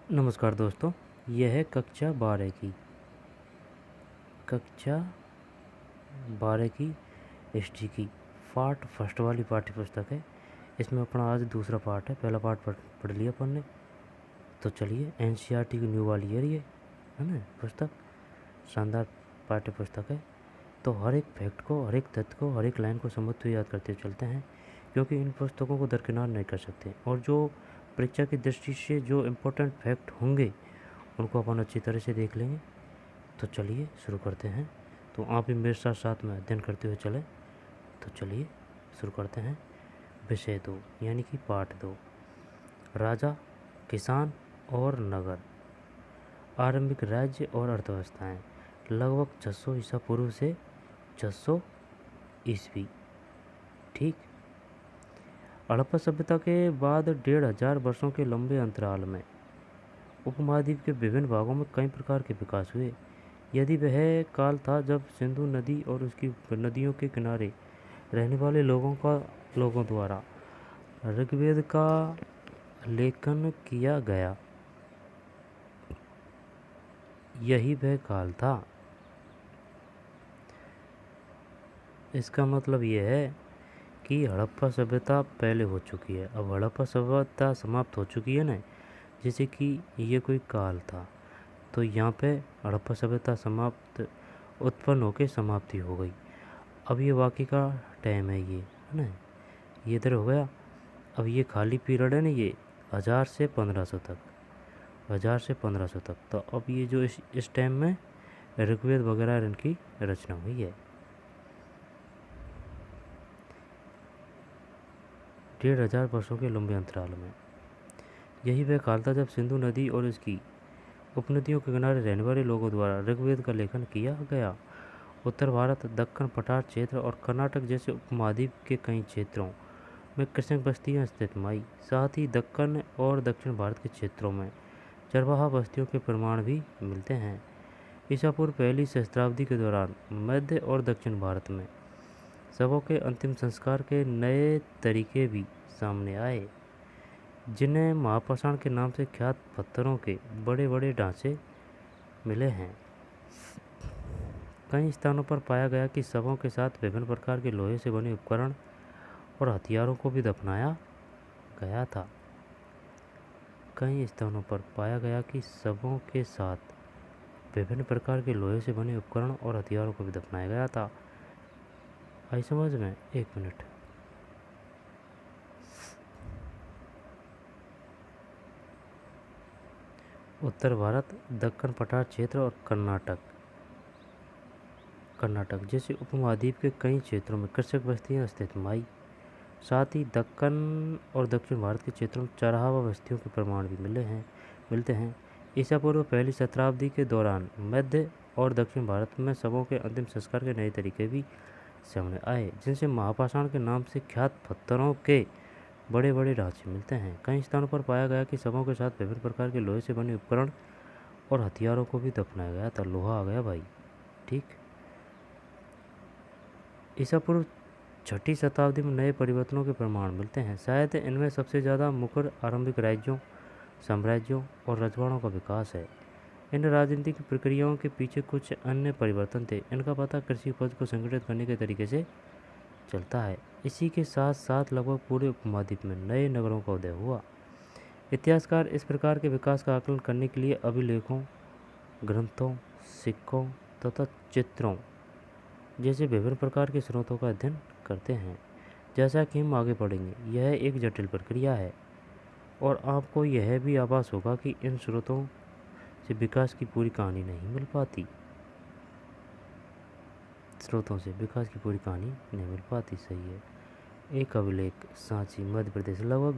नमस्कार दोस्तों, यह है कक्षा 12 की हिस्ट्री की पार्ट फर्स्ट वाली पाठ्य पुस्तक है। इसमें अपना आज दूसरा पार्ट है। पहला पार्ट पढ़ लिया अपन ने। तो चलिए, एनसीईआरटी की न्यू वाली है ये, है ना पुस्तक। शानदार पाठ्य पुस्तक है। तो हर एक फैक्ट को, हर एक तथ्य को, हर एक लाइन को समझते हुए याद करते हुए चलते हैं, क्योंकि इन पुस्तकों को दरकिनार नहीं कर सकते। और जो परीक्षा की दृष्टि से जो इम्पोर्टेंट फैक्ट होंगे उनको अपन अच्छी तरह से देख लेंगे। तो चलिए शुरू करते हैं। तो आप भी मेरे साथ साथ में अध्ययन करते हुए चले। तो चलिए शुरू करते हैं। विषय 2 यानी कि पार्ट 2, राजा, किसान और नगर, आरंभिक राज्य और अर्थव्यवस्थाएं, लगभग 600 ईसा पूर्व से 600 ईस्वी। ठीक। हड़प्पा सभ्यता के बाद 1500 वर्षों के लंबे अंतराल में उपमहाद्वीप के विभिन्न भागों में कई प्रकार के विकास हुए। यदि वह काल था जब सिंधु नदी और उसकी नदियों के किनारे रहने वाले लोगों द्वारा ऋग्वेद का लेखन किया गया, यही वह काल था। इसका मतलब यह है कि हड़प्पा सभ्यता पहले हो चुकी है। अब हड़प्पा सभ्यता समाप्त हो चुकी है ना, जैसे कि ये कोई काल था। तो यहाँ पे हड़प्पा सभ्यता उत्पन्न होकर समाप्ति हो गई। अब ये बाकी का टाइम है, ये है ना, ये इधर हो गया। अब ये खाली पीरियड है ना, ये 1000 से 1500 तक, 1000 से 1500 तक। तो अब ये जो इस टाइम में ऋग्वेद वगैरह इनकी रचना हुई है। 1500 वर्षों के लंबे अंतराल में यही वह काल था जब सिंधु नदी और इसकी उपनदियों के किनारे रहने वाले लोगों द्वारा ऋग्वेद का लेखन किया गया। उत्तर भारत, दक्कन पठार क्षेत्र और कर्नाटक जैसे उपमहाद्वीप के कई क्षेत्रों में कृषक बस्तियां अस्तित्व में आई। साथ ही दक्कन और दक्षिण भारत के क्षेत्रों में चरवाहा बस्तियों के प्रमाण भी मिलते हैं। ईसा पूर्व पहली सहस्त्राब्दी के दौरान मध्य और दक्षिण भारत में शवों के अंतिम संस्कार के नए तरीके भी सामने आए, जिन्हें महापाषाण के नाम से ख्यात पत्थरों के बड़े बड़े ढांचे मिले हैं। कई स्थानों पर पाया गया कि शवों के साथ विभिन्न प्रकार के लोहे से बने उपकरण और हथियारों को भी दफनाया गया था। कई स्थानों पर पाया गया कि शवों के साथ विभिन्न प्रकार के लोहे से बने उपकरण और हथियारों को भी दफनाया गया था। आई समझ में? एक मिनट। उत्तर भारत, दक्कन पठार क्षेत्र और कर्नाटक जैसे उपमहाद्वीप के कई क्षेत्रों में कृषक बस्तियां अस्तित्व में आई। साथ ही दक्कन और दक्षिण भारत के क्षेत्रों में चरवाहा बस्तियों के प्रमाण भी मिलते हैं। ईसा पूर्व पहली शताब्दी के दौरान मध्य और दक्षिण भारत में शवों के अंतिम संस्कार के नए तरीके भी सामने आए, जिनसे महापाषाण के नाम से ख्यात पत्थरों के बड़े बड़े ढांचे मिलते हैं। कई स्थानों पर पाया गया कि शवों के साथ विभिन्न प्रकार के लोहे से बने उपकरण और हथियारों को भी दफनाया गया था। लोहा आ गया भाई। ठीक। ईसा पूर्व 6ठी शताब्दी में नए परिवर्तनों के प्रमाण मिलते हैं। शायद इनमें सबसे ज़्यादा मुख्य आरंभिक राज्यों, साम्राज्यों और रजवाड़ों का विकास है। इन राजनीतिक प्रक्रियाओं के पीछे कुछ अन्य परिवर्तन थे। इनका पता कृषि उपज को संगठित करने के तरीके से चलता है। इसी के साथ साथ लगभग पूरे उपमहाद्वीप में नए नगरों का उदय हुआ। इतिहासकार इस प्रकार के विकास का आकलन करने के लिए अभिलेखों, ग्रंथों, सिक्कों तथा चित्रों जैसे विभिन्न प्रकार के स्रोतों का अध्ययन करते हैं। जैसा कि हम आगे पढ़ेंगे, यह एक जटिल प्रक्रिया है और आपको यह भी आभास होगा कि इन स्रोतों से विकास की पूरी कहानी नहीं मिल पाती। सही है। एक अभिलेख, सांची, मध्य प्रदेश, लगभग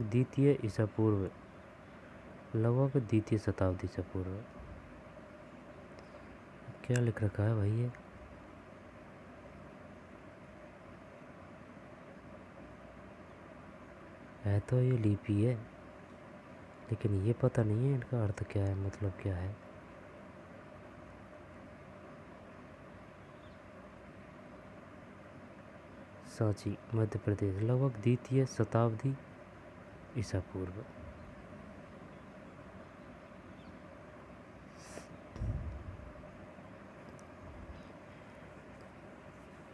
द्वितीय शताब्दी से पूर्व। क्या लिख रखा है भाई? ये है तो ये लिपि है, लेकिन ये पता नहीं है इनका अर्थ क्या है, मतलब क्या है। सांची, मध्य प्रदेश, लगभग द्वितीय शताब्दी ईसा पूर्व।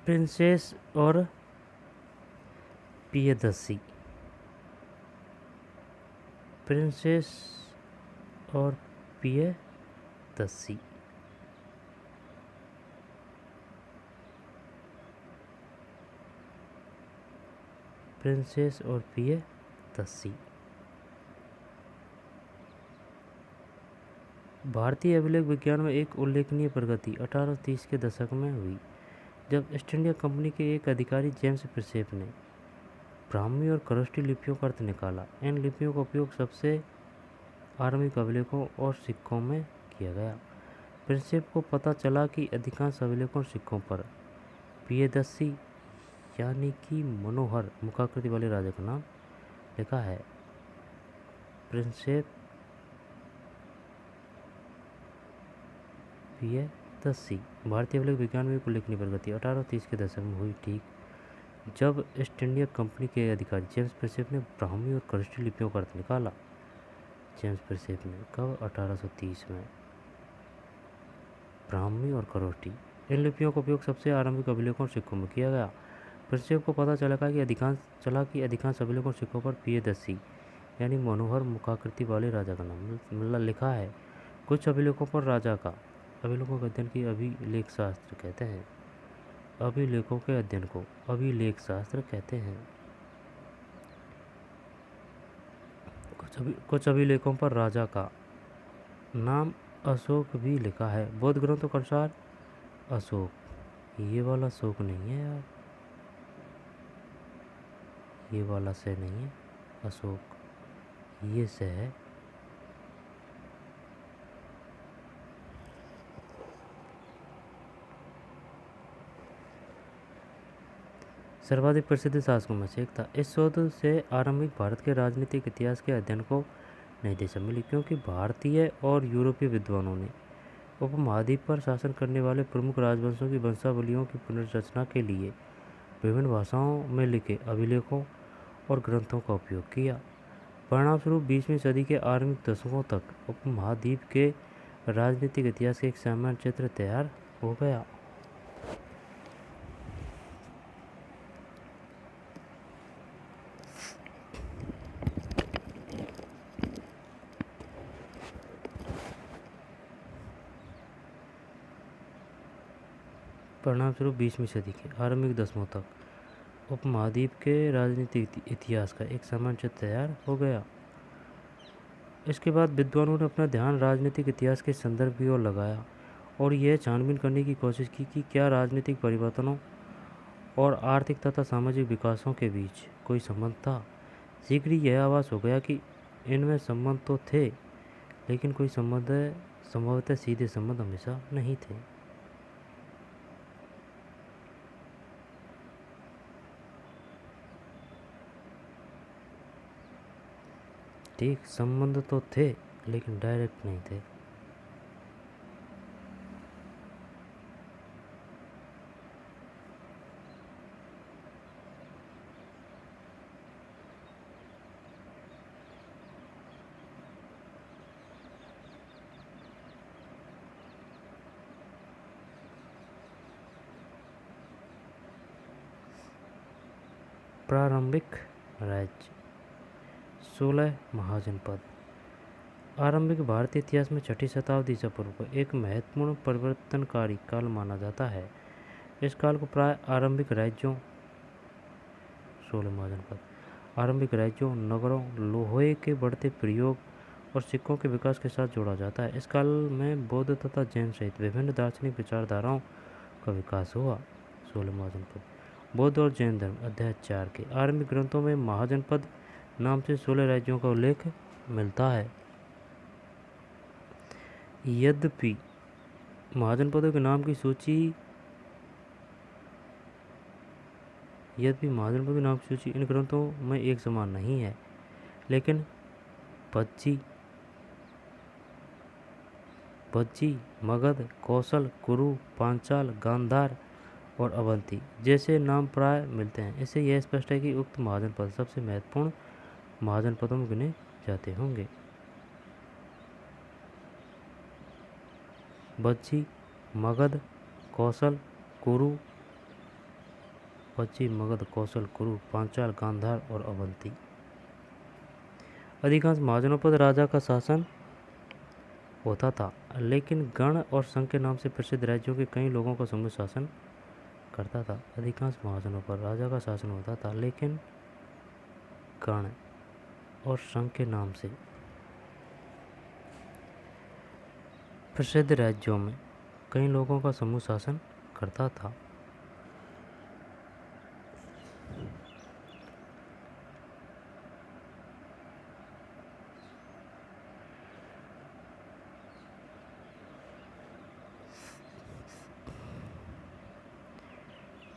प्रिंसेस और पियदस्सी। प्रिंसेस और पियदस्सी। प्रिंसेस और पियदस्सी। भारतीय अभिलेख विज्ञान में एक उल्लेखनीय प्रगति 1830 के दशक में हुई, जब ईस्ट इंडिया कंपनी के एक अधिकारी जेम्स प्रिंसेप ने ब्राह्मी और खरोष्टी लिपियों का अर्थ निकाला। इन लिपियों का उपयोग सबसे आरंभिक अभिलेखों और सिक्कों में किया गया। प्रिंसेप को पता चला कि अधिकांश अभिलेखों और सिक्कों पर पियदस्सी यानी कि मनोहर मुखाकृति वाले राजा का नाम लिखा है। प्रिंसेप पियदस्सी। भारतीय अभिलेख विज्ञान में एक उल्लेखनीय प्रगति 1830 के दशक में हुई, ठीक जब ईस्ट इंडिया कंपनी के अधिकारी जेम्स प्रिंसेप ने ब्राह्मी और खरोष्टी लिपियों का अर्थ निकाला। जेम्स प्रिंसेप ने कब? 1830 में। ब्राह्मी और खरोष्टी, इन लिपियों का उपयोग सबसे आरंभिक अभिलेखों और सिक्कों में किया गया। प्रिंसेप को पता चला कि अधिकांश अभिलेखों और सिक्कों पर पियदस्सी यानी मनोहर मुखाकृति वाले राजा का नाम लिखा है। कुछ अभिलेखों पर राजा का अभिलेखों के अध्ययन की अभिलेख शास्त्र कहते हैं। अभिलेखों के अध्ययन को अभिलेख शास्त्र कहते हैं। कुछ अभिलेखों पर राजा का नाम अशोक भी लिखा है। बौद्ध ग्रंथों के अनुसार अशोक, ये वाला अशोक नहीं है यार, ये वाला से नहीं है अशोक, ये से है। सर्वाधिक प्रसिद्ध शासकों में से एक था। इस शोध से आरंभिक भारत के राजनीतिक इतिहास के अध्ययन को नई दिशा मिली, क्योंकि भारतीय और यूरोपीय विद्वानों ने उपमहाद्वीप पर शासन करने वाले प्रमुख राजवंशों की वंशावलियों की पुनर्रचना के लिए विभिन्न भाषाओं में लिखे अभिलेखों और ग्रंथों का उपयोग किया। परिणामस्वरूप 20वीं सदी के आरंभिक दशकों तक उपमहाद्वीप के राजनीतिक इतिहास का एक सामान्य चित्र तैयार हो गया। परिणामस्वरूप 20वीं सदी के आरंभिक दशकों तक उपमहाद्वीप के राजनीतिक इतिहास का एक सामान्य चित्र तैयार हो गया। इसके बाद विद्वानों ने अपना ध्यान राजनीतिक इतिहास के संदर्भ की ओर लगाया और यह छानबीन करने की कोशिश की कि क्या राजनीतिक परिवर्तनों और आर्थिक तथा सामाजिक विकासों के बीच कोई संबंध था। शीघ्र ही यह आभास हो गया कि इनमें संबंध तो थे, लेकिन कोई संभवतः सीधे संबंध हमेशा नहीं थे। ठीक, संबंध तो थे लेकिन डायरेक्ट नहीं थे। प्रारंभिक राज्य 16 महाजनपद। आरंभिक भारतीय इतिहास में 6ठी शताब्दी ईसा पूर्व को एक महत्वपूर्ण परिवर्तनकारी काल माना जाता है। इस काल को प्राय आरंभिक राज्यों 16 महाजनपद, आरंभिक राज्यों, नगरों, लोहे के बढ़ते प्रयोग और सिक्कों के विकास के साथ जोड़ा जाता है। इस काल में बौद्ध तथा जैन सहित विभिन्न दार्शनिक विचारधाराओं का विकास हुआ। 16 महाजनपद। बौद्ध और जैन धर्म अध्याय 4 के आरंभिक ग्रंथों में महाजनपद नाम से 16 राज्यों का उल्लेख मिलता है। यद्यपि महाजनपदों के नाम की सूची इन ग्रंथों में एक समान नहीं है, लेकिन भज्जी, मगध, कौशल, कुरु, पांचाल, गांधार और अवंती जैसे नाम प्राय मिलते हैं। इससे यह स्पष्ट है कि उक्त महाजनपद सबसे महत्वपूर्ण महाजनपदों में गिने जाते होंगे। भज्जी, मगध, कौशल, कुरु, बच्ची, मगध, कौशल, कुरु, पांचाल, गांधार और अवंती। अधिकांश महाजनों पर राजा का शासन होता था, लेकिन गण और संघ के नाम से प्रसिद्ध राज्यों के कई लोगों का समूह शासन करता था। अधिकांश महाजनों पर राजा का शासन होता था, लेकिन गण और संघ के नाम से प्रसिद्ध राज्यों में कई लोगों का समूह शासन करता था।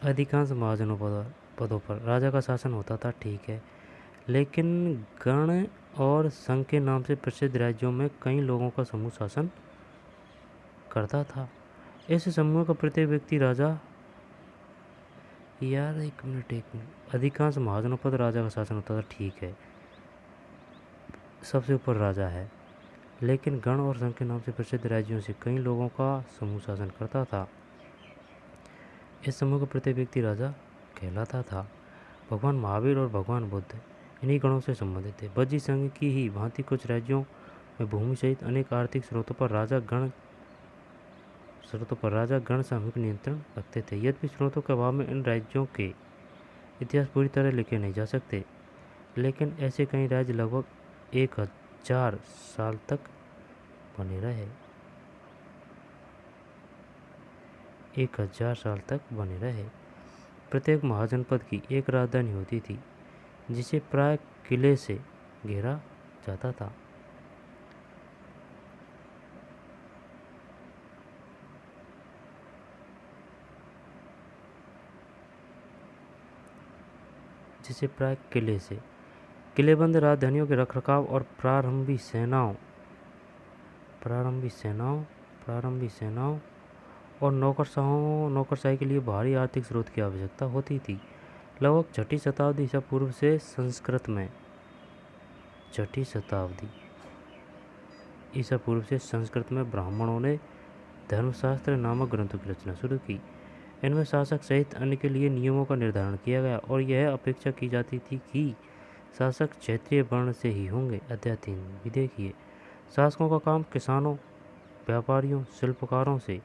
अधिकांश महाजनों पदों पर राजा का शासन होता था, ठीक है, लेकिन गण और संघ के नाम से प्रसिद्ध राज्यों में कई लोगों का समूह शासन करता था। इस समूह का प्रत्येक व्यक्ति राजा। एक मिनट। अधिकांश महाजनों पर राजा का शासन होता था, ठीक है, सबसे ऊपर राजा है, लेकिन गण और संघ के नाम से प्रसिद्ध राज्यों से कई लोगों का समूह शासन करता था। इस समूह का प्रत्येक व्यक्ति राजा कहलाता था। भगवान महावीर और भगवान बुद्ध इन्हीं गणों से संबंधित थे। बज्जी संघ की ही भांति कुछ राज्यों में भूमि सहित अनेक आर्थिक स्रोतों पर राजा गण सामूहिक नियंत्रण रखते थे। यद्यपि स्रोतों के अभाव में इन राज्यों के इतिहास पूरी तरह लिखे नहीं जा सकते, लेकिन ऐसे कई राज्य लगभग 1000 साल तक बने रहे। 1000 साल तक बने रहे। प्रत्येक महाजनपद की एक राजधानी होती थी, जिसे प्राय किले से घेरा जाता था। किलेबंद राजधानियों के रखरखाव और प्रारंभिक सेनाओं और नौकरशाही के लिए भारी आर्थिक स्रोत की आवश्यकता होती थी। लगभग 6वीं शताब्दी ईसा पूर्व से संस्कृत में ब्राह्मणों ने धर्मशास्त्र नामक ग्रंथों की रचना शुरू की। इनमें शासक सहित अन्य के लिए नियमों का निर्धारण किया गया और यह अपेक्षा की जाती थी कि शासक क्षेत्रीय वर्ण से ही होंगे। अध्याय 3 भी देखिए। शासकों का काम किसानों, व्यापारियों, शिल्पकारों से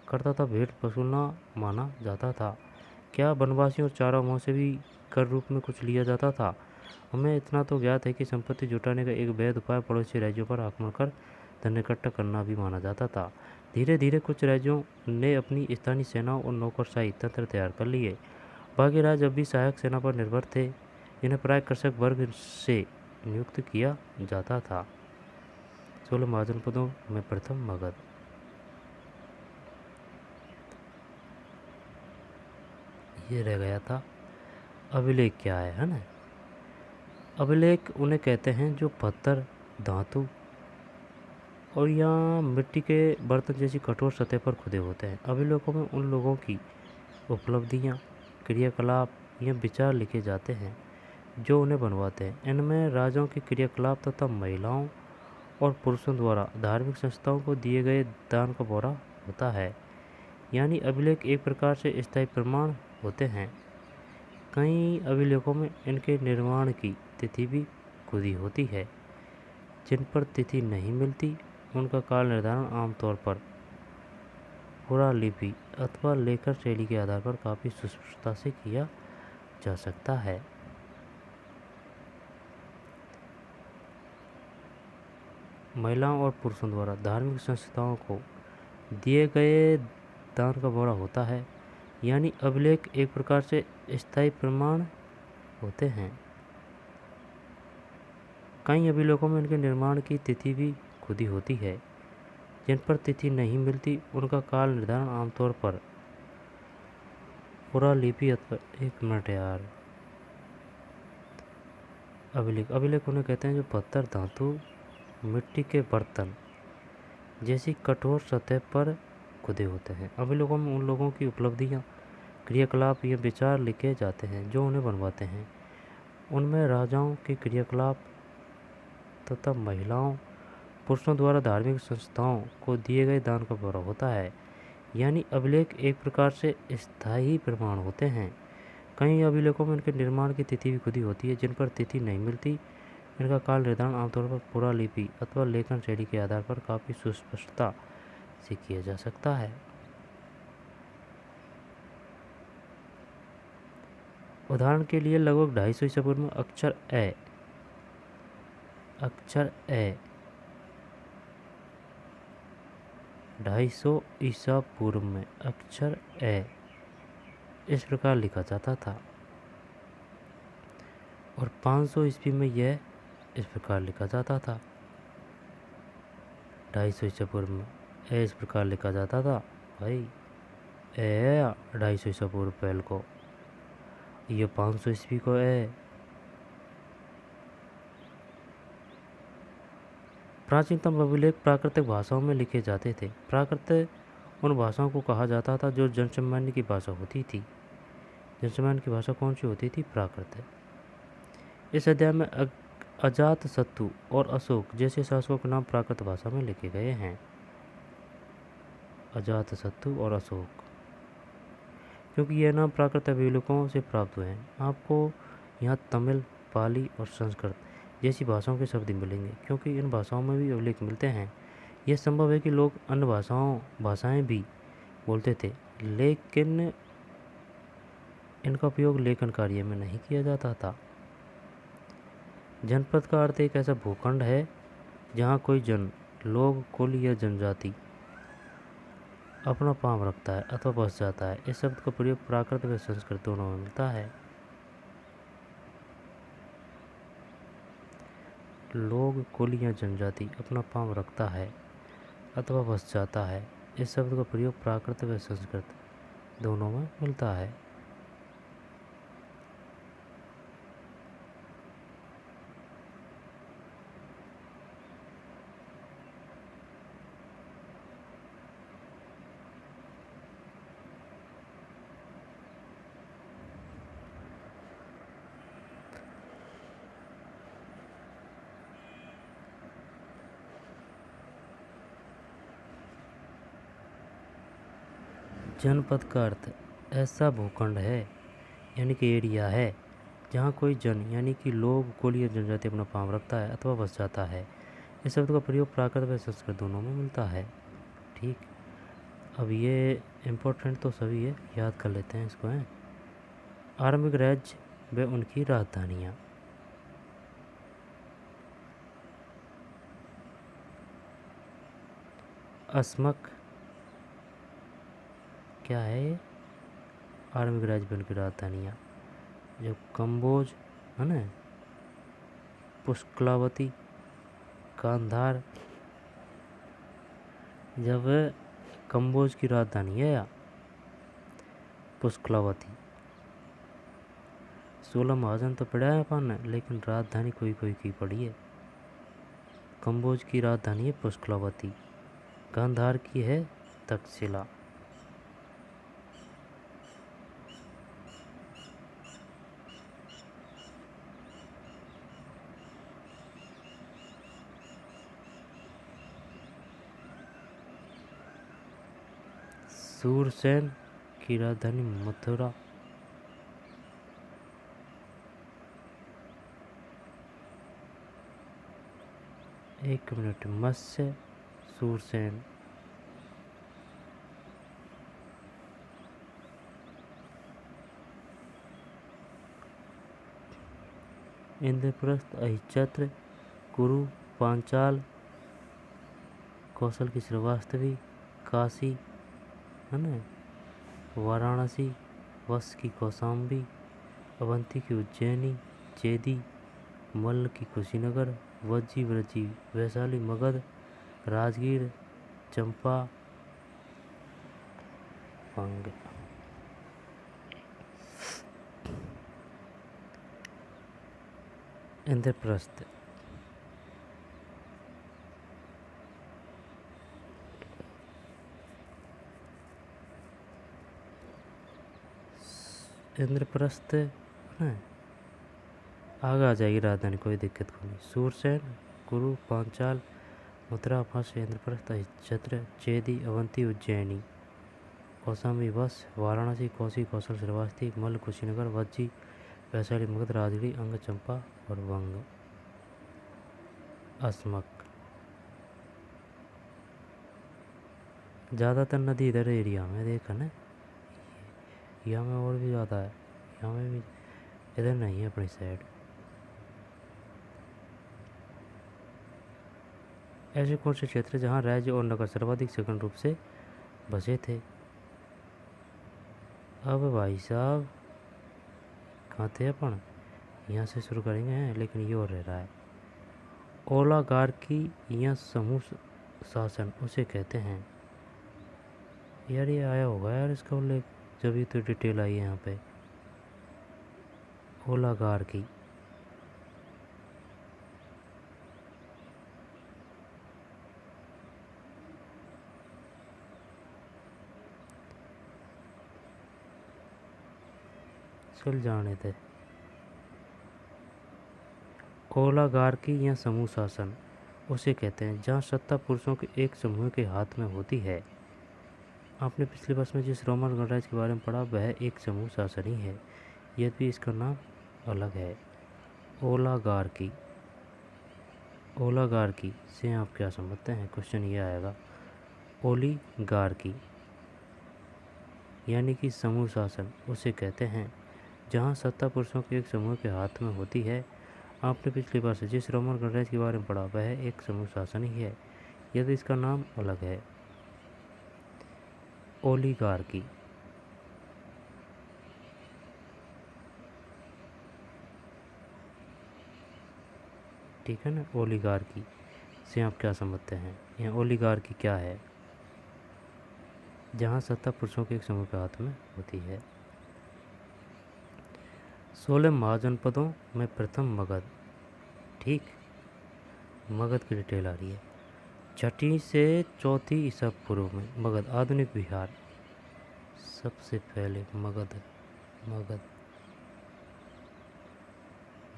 करता था भेंट वसूलना माना जाता था। क्या वनवासियों और चारागाहों से भी कर रूप में कुछ लिया जाता था? हमें इतना तो ज्ञात है कि संपत्ति जुटाने का एक वैध उपाय पड़ोसी राज्यों पर आक्रमण कर धन इकट्ठा करना भी माना जाता था। धीरे धीरे कुछ राज्यों ने अपनी स्थानीय सेनाओं और नौकरशाही तंत्र तैयार कर लिए। बाकी राज्य अब भी सहायक सेना पर निर्भर थे, जिन्हें प्राय कृषक वर्ग से नियुक्त किया जाता था। 16 महाजनपदों में प्रथम मगध। ये रह गया था अभिलेख क्या है ना। अभिलेख उन्हें कहते हैं जो पत्थर, धातु और या मिट्टी के बर्तन जैसी कठोर सतह पर खुदे होते हैं। अभिलेखों में उन लोगों की उपलब्धियां, क्रियाकलाप या विचार लिखे जाते हैं जो उन्हें बनवाते हैं। इनमें राजाओं के क्रियाकलाप तथा महिलाओं और पुरुषों द्वारा धार्मिक संस्थाओं को दिए गए दान का ब्यौरा होता है। यानी अभिलेख एक प्रकार से स्थायी प्रमाण होते हैं। कई अभिलेखों में इनके निर्माण की तिथि भी खुदी होती है। जिन पर तिथि नहीं मिलती उनका काल निर्धारण आमतौर पर पुरालिपि अथवा लेखन शैली के आधार पर काफ़ी सुस्पष्टता से किया जा सकता है। महिलाओं और पुरुषों द्वारा धार्मिक संस्थाओं को दिए गए दान का ब्यौरा होता है। यानी अभिलेख एक प्रकार से स्थायी प्रमाण होते हैं। कई अभिलेखों में इनके निर्माण की तिथि भी खुदी होती है। जिन पर तिथि नहीं मिलती उनका काल निर्धारण आमतौर पर पुरालिपि अथवा अभिलेख उन्हें कहते हैं जो पत्थर, धातु, मिट्टी के बर्तन जैसी कठोर सतह पर खुदे होते हैं। अभिलेखों में उन लोगों की उपलब्धियां, क्रियाकलाप या विचार लिखे जाते हैं जो उन्हें बनवाते हैं। उनमें राजाओं के क्रियाकलाप तथा महिलाओं, पुरुषों द्वारा धार्मिक संस्थाओं को दिए गए दान का ब्यौरा होता है। यानी अभिलेख एक प्रकार से स्थायी प्रमाण होते हैं कई अभिलेखों में इनके निर्माण की तिथि भी खुदी होती है। जिन पर तिथि नहीं मिलती, इनका काल निर्धारण आमतौर पर पुरालिपि अथवा लेखन शैली के आधार पर काफ़ी सुस्पष्टता से किया जा सकता है। उदाहरण के लिए लगभग 250 ईसा पूर्व में अक्षर ए 250 ईसा पूर्व में अक्षर ए इस प्रकार लिखा जाता था और 500 ईस्वी में यह इस प्रकार लिखा जाता था। 250 ईसा पूर्व में ए इस प्रकार लिखा जाता था भाई, ए 250 ईसा पूर्व पहल को, ये 500 ईस्वी को ए। प्राचीनतम अभिलेख प्राकृतिक भाषाओं में लिखे जाते थे। प्राकृतिक उन भाषाओं को कहा जाता था जो जनसामान्य की भाषा होती थी। जनसामान्य की भाषा कौन सी होती थी? प्राकृत। इस अध्याय में अजातशत्रु और अशोक जैसे शासकों के नाम प्राकृत भाषा में लिखे गए हैं। अजातशत्रु और अशोक, क्योंकि यह नाम प्राकृत अभिलेखों से प्राप्त हुए हैं। आपको यहाँ तमिल, पाली और संस्कृत जैसी भाषाओं के शब्द मिलेंगे, क्योंकि इन भाषाओं में भी अभिलेख मिलते हैं। यह संभव है कि लोग अन्य भाषाएं भी बोलते थे, लेकिन इनका उपयोग लेखन कार्य में नहीं किया जाता था। जनपद का अर्थ एक ऐसा भूखंड है जहाँ कोई जन, लोग, कुल या जनजाति अपना पाँव रखता है अथवा बस जाता है। इस शब्द का प्रयोग प्राकृत व संस्कृत दोनों में मिलता है। लोग, कुल या जनजाति अपना पाँव रखता है अथवा बस जाता है। इस शब्द का प्रयोग प्राकृत व संस्कृत दोनों में मिलता है। जनपद का अर्थ ऐसा भूखंड है, यानी कि एरिया है, जहाँ कोई जन यानी कि लोग, कुल या जनजाति अपना पाँव रखता है अथवा बस जाता है। इस शब्द का प्रयोग प्राकृत व संस्कृत दोनों में मिलता है। ठीक, अब ये इम्पोर्टेंट तो सभी है, याद कर लेते हैं इसको। हैं आरंभिक राज्य व उनकी राजधानियाँ। अस्मक क्या है ये? आरंभिक राज्य व उनकी राजधानियाँ। जो कंबोज है ना, पुष्कलावती, गांधार, जब कंबोज की राजधानी है या पुष्कलावती। 16 महाजन तो पड़ा है अपन ने, लेकिन राजधानी कोई कोई की पड़ी है। कंबोज की राजधानी है पुष्कलावती, गांधार की है तक्षशिला। सूरसेन की राजधानी मथुरा। एक मिनट, मत्स्य सूरसेन। इंद्रप्रस्थ, अहिच्छत्र, कुरु, पांचाल, कौशल की श्रीवास्तवी, काशी है ना, वाराणसी, वश की कौशाम्बी, अवंती की उज्जैनी, चेदी, मल्ल की कुशीनगर, वज्जी व्रजी, वैशाली, मगध, राजगीर, चंपा, पंग। इंद्रप्रस्थ, इंद्रप्रस्थ है, आगे आ जाएगी राजधानी, कोई दिक्कत को नहीं। सूरसेन, कुरु, पांचाल, मथुरा, मत्स्य, इंद्रप्रस्थ, अहिच्छत्र, चेदी, अवंती, उज्जैनी। कौशाम्बी वत्स, वाराणसी कोसी कौशल श्रावस्ती, मल्ल कुशीनगर वज्जी, वैशाली मगध राजगीरी अंग चंपा और वंग अस्मक। ज़्यादातर नदी इधर एरिया में देखा ना, यहाँ में और भी ज़्यादा है, यहाँ में भी, इधर नहीं है अपनी साइड। ऐसे कौन से क्षेत्र जहाँ राज्य और नगर सर्वाधिक सघन रूप से बसे थे? अब भाई साहब कहाँ थे अपन, यहाँ से शुरू करेंगे हैं, लेकिन ये और रह रहा है। ओलागार्की या समूह शासन उसे कहते हैं। यार ये आया होगा यार इसका उल्लेख, जब ये तो डिटेल आई है यहाँ पे। ओलागार्की, चल जाने थे। ओलागार्की या समूह शासन उसे कहते हैं जहाँ सत्ता पुरुषों के एक समूह के हाथ में होती है। आपने पिछले वर्ष में जिस रोमन गणराज्य के बारे में पढ़ा वह एक समूह शासन ही है, यद्यपि इसका नाम अलग है। ओलागार्की, ओलागार्की से आप क्या समझते हैं? क्वेश्चन ये आएगा। ओलिगार्की यानी कि समूह शासन उसे कहते हैं जहाँ सत्ता पुरुषों के एक समूह के हाथ में होती है। आपने पिछली बार से जिस रोमन गणराज्य के बारे में पढ़ा वह एक समूह शासन ही है, यदि इसका नाम अलग है। ओलिगार्की, ठीक है ना। ओलिगार्की से आप क्या समझते हैं? यह ओलिगार्की क्या है? जहाँ सत्ता पुरुषों के एक समूह के हाथ में होती है। 16 महाजनपदों में प्रथम मगध, ठीक, मगध की डिटेल आ रही है। 6ठी से 4थी ईसा पूर्व में मगध, आधुनिक बिहार। सबसे पहले मगध, मगध,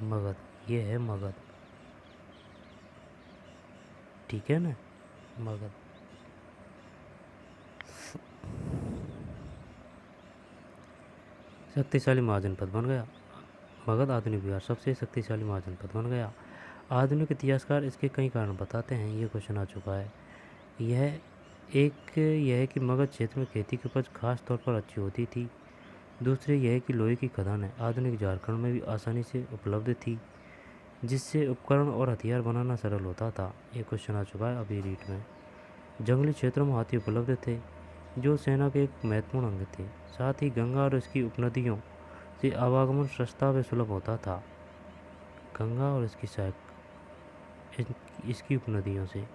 मगध, ये है मगध, ठीक है ना, मगध। शक्तिशाली महाजनपद बन गया मगध, आधुनिक बिहार सबसे शक्तिशाली महाजनपद बन गया। आधुनिक इतिहासकार इसके कई कारण बताते हैं, ये क्वेश्चन आ चुका है। यह है कि मगध क्षेत्र में खेती की उपज खास तौर पर अच्छी होती थी। दूसरे यह है कि लोहे की खदानें आधुनिक झारखंड में भी आसानी से उपलब्ध थी, जिससे उपकरण और हथियार बनाना सरल होता था। ये क्वेश्चन आ चुका है अभी रीट में। जंगली क्षेत्रों में हाथी उपलब्ध थे, जो सेना के एक महत्वपूर्ण अंग थे। साथ ही गंगा और इसकी उपनदियों से आवागमन सस्ता व सुलभ होता था। गंगा और इसकी उपनदियों से।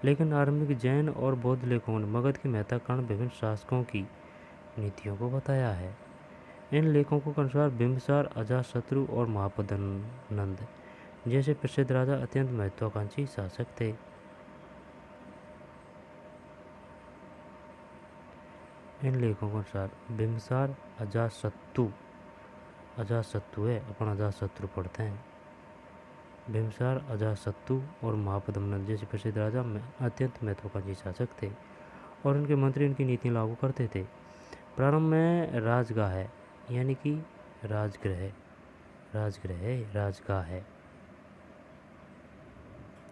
लेकिन आरंभिक जैन और बौद्ध लेखकों ने मगध की महत्ता कारण विभिन्न शासकों की नीतियों को बताया है। इन लेखों के अनुसार बिंबिसार, अजातशत्रु और महापद्मनंद जैसे प्रसिद्ध राजा अत्यंत महत्वाकांक्षी शासक थे। इन लेखों के अनुसार बिंबिसार, अजातशत्रु है, अपन अजातशत्रु पढ़ते हैं। बिंबिसार, अजातशत्रु और महापद्मनंद जैसे प्रसिद्ध राजा अत्यंत महत्वाकांक्षी शासक थे और उनके मंत्री उनकी नीति लागू करते थे। प्रारंभ में राजगाह है, यानी कि राजगृह, राजगाह है।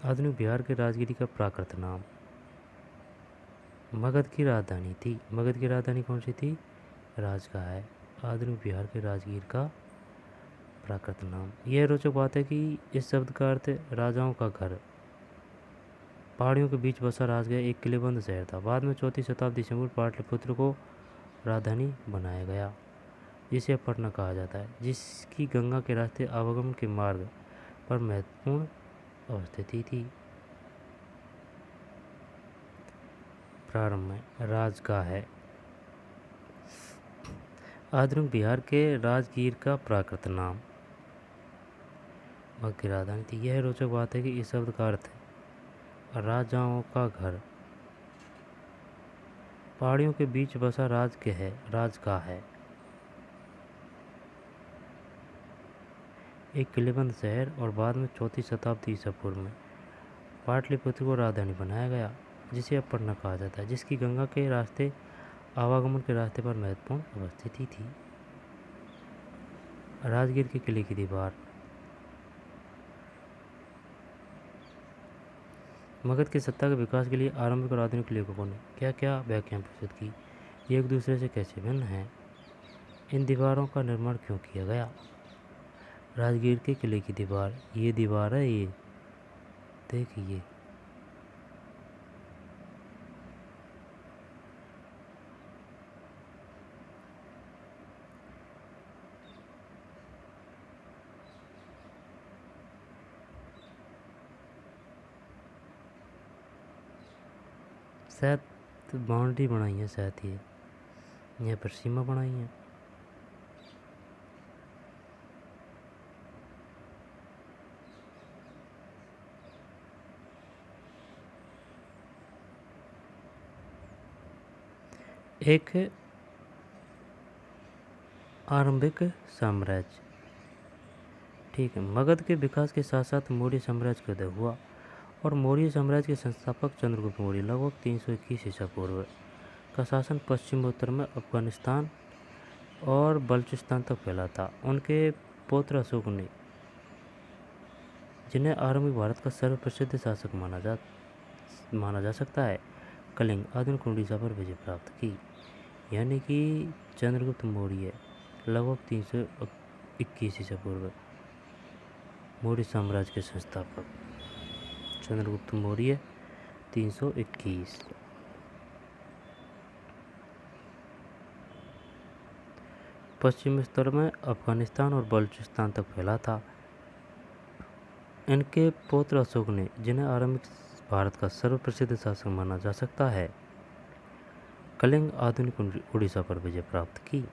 आधुनिक बिहार के राजगिरी का प्राकृत नाम। मगध की राजधानी थी। मगध की राजधानी कौन सी थी? राजगाह है। आधुनिक बिहार के राजगीर का प्राकृत नाम। यह रोचक बात है कि इस शब्द का अर्थ राजाओं का घर। पहाड़ियों के बीच बसा राजगह एक किलेबंद शहर था। बाद में 4वीं शताब्दी ईसा पूर्व पाटलिपुत्र को राजधानी बनाया गया, जिसे अब पटना कहा जाता है, जिसकी गंगा के रास्ते आवागमन के मार्ग पर महत्वपूर्ण अवस्थिति थी। प्रारंभ में राजगाह है। आधुनिक बिहार के राजगीर का प्राकृत नाम। मगध की राजधानी थी। यह रोचक बात है कि इस शब्द का अर्थ राजाओं का घर। पहाड़ियों के बीच बसा राजगाह है एक किलेबंद शहर और बाद में 4वीं शताब्दी ईसा पूर्व में पाटलिपुत्र को राजधानी बनाया गया, जिसे अब पटना कहा जाता है, जिसकी गंगा के रास्ते आवागमन के रास्ते पर महत्वपूर्ण उपस्थिति थी। राजगीर के किले की दीवार। मगध की सत्ता के विकास के लिए आरंभिक और आधुनिक लेखकों ने क्या क्या व्याख्याएं प्रस्तुत की? ये एक दूसरे से कैसे भिन्न हैं? इन दीवारों का निर्माण क्यों किया गया? राजगीर के किले की दीवार, ये दीवार है, ये देखिए। शायद बाउंड्री बनाई है, शायद ये यहाँ पर सीमा बनाई है। एक आरंभिक साम्राज्य, ठीक है। मगध के विकास के साथ साथ मौर्य साम्राज्य का उदय हुआ और मौर्य साम्राज्य के संस्थापक चंद्रगुप्त मौर्य लगभग 321 ईसा पूर्व का शासन पश्चिमोत्तर में अफगानिस्तान और बलूचिस्तान तक फैला था। उनके पौत्र अशोक ने, जिन्हें आरंभिक भारत का सर्वप्रसिद्ध शासक माना जा सकता है, कलिंग आधुनिक उड़ीसा पर विजय प्राप्त की। यानी कि चंद्रगुप्त मौर्य लगभग 321 ईसा पूर्व मौर्य साम्राज्य के संस्थापक चंद्रगुप्त मौर्य 321। पश्चिमी उत्तर में अफगानिस्तान और बलूचिस्तान तक फैला था। इनके पौत्र अशोक ने, जिन्हें आरंभिक भारत का सर्वप्रसिद्ध शासक माना जा सकता है, कलिंग आधुनिक उड़ीसा पर विजय प्राप्त की।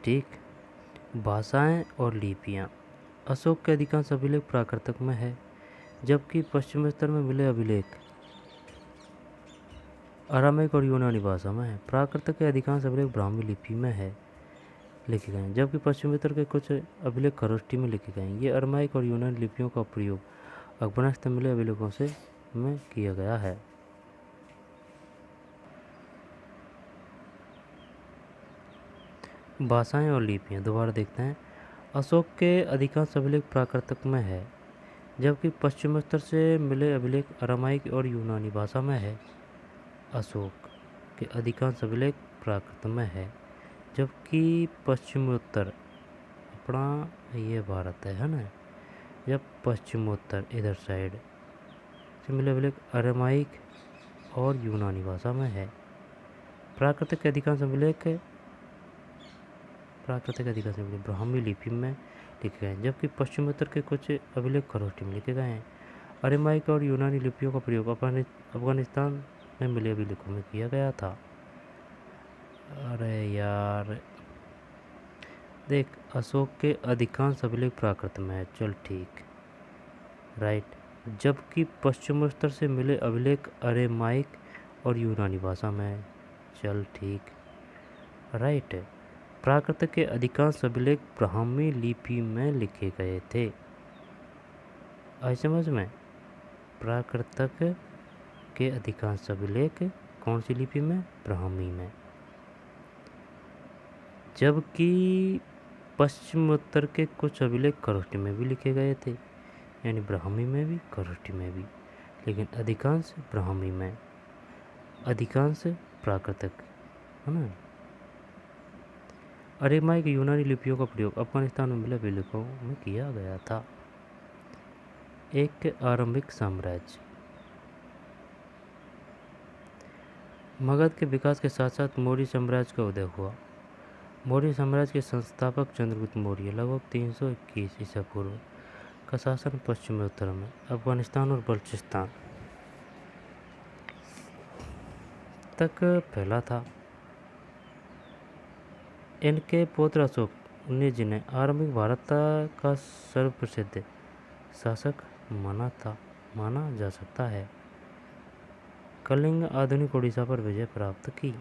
ठीक। भाषाएं और लिपियां। अशोक के अधिकांश अभिलेख प्राकृतक में है, जबकि पश्चिमोत्तर में मिले अभिलेख अरामिक और यूनानी भाषा में है। प्राकृतक के अधिकांश अभिलेख ब्राह्मी लिपि में है लिखे गए हैं, जबकि पश्चिमोत्तर के कुछ अभिलेख खरोष्टी में लिखे गए हैं। ये अरामिक और यूनानी लिपियों का प्रयोग अफगानिस्तान में मिले अभिलेखों में किया गया है। भाषाएं और लिपियां दोबारा देखते हैं। अशोक के अधिकांश अभिलेख प्राकृतक में है, जबकि पश्चिमोत्तर से मिले अभिलेख अरामाइक और यूनानी भाषा में है। अशोक के अधिकांश अभिलेख प्राकृत में है, जबकि पश्चिमोत्तर, अपना ये भारत है ना, जब पश्चिमोत्तर इधर साइड से मिले अभिलेख अरामाइक और यूनानी भाषा में है। प्राकृतिक के अधिकांश अभिलेख ब्राह्मी लिपि में लिखे गए हैं, जबकि पश्चिमोत्तर के कुछ अभिलेख खरोष्टी में लिखे गए हैं। अरामाइक और यूनानी लिपियों का प्रयोग अफगानिस्तान में मिले अभिलेखों में किया गया था। अरे यार देख, अशोक के अधिकांश अभिलेख प्राकृत में है, चल ठीक, राइट। जबकि पश्चिमोत्तर से मिले अभिलेख अरामाइक और यूनानी भाषा में है, चल ठीक, राइट। प्राकृत के अधिकांश अभिलेख ब्राह्मी लिपि में लिखे गए थे। आई समझ में? प्राकृतक के अधिकांश अभिलेख कौन सी लिपि में? ब्राह्मी में। जबकि पश्चिमोत्तर के कुछ अभिलेख खरोष्टी में भी लिखे गए थे, यानी ब्राह्मी में भी खरोष्टी में भी, लेकिन अधिकांश ब्राह्मी में, अधिकांश प्राकृतक, है ना। अरामाइक यूनानी लिपियों का प्रयोग अफगानिस्तान में मिले अभिलेखों में किया गया था। एक आरंभिक साम्राज्य। मगध के विकास के साथ साथ मौर्य साम्राज्य का उदय हुआ। मौर्य साम्राज्य के संस्थापक चंद्रगुप्त मौर्य लगभग 321 ईसा पूर्व का शासन पश्चिमोत्तर में अफगानिस्तान और बलूचिस्तान तक फैला था। इनके पौत्र अशोक ने, जिन्हें आरंभिक भारत का सर्वप्रसिद्ध शासक माना जा सकता है, कलिंग आधुनिक उड़ीसा पर विजय प्राप्त की।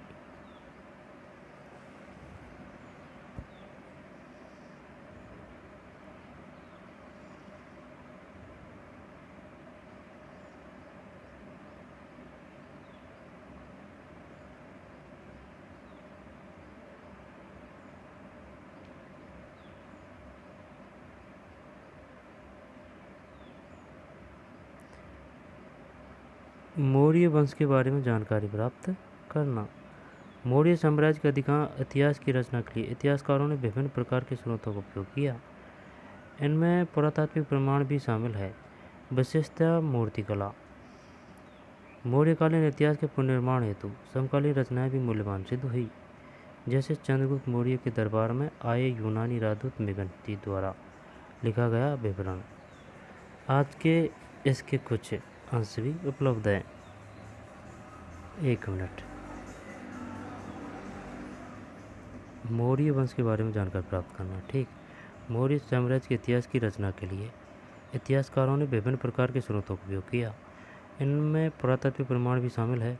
मौर्य वंश के बारे में जानकारी प्राप्त करना। मौर्य साम्राज्य के अधिकांश इतिहास की रचना के लिए इतिहासकारों ने विभिन्न प्रकार के स्रोतों का उपयोग किया। इनमें पुरातात्विक प्रमाण भी शामिल है। विशेषतः मूर्तिकला। मौर्यकालीन इतिहास के पुनर्निर्माण हेतु समकालीन रचनाएं भी मूल्यवान सिद्ध हुई, जैसे चंद्रगुप्त मौर्य के दरबार में आए यूनानी राजदूत मेगस्तीनी द्वारा लिखा गया विवरण। आज के इसके कुछ अंश भी उपलब्ध हैं। 1 मिनट। मौर्य वंश के बारे में जानकारी प्राप्त करना। ठीक। मौर्य साम्राज्य के इतिहास की रचना के लिए इतिहासकारों ने विभिन्न प्रकार के स्रोतों का उपयोग किया। इनमें पुरातात्विक प्रमाण भी शामिल है।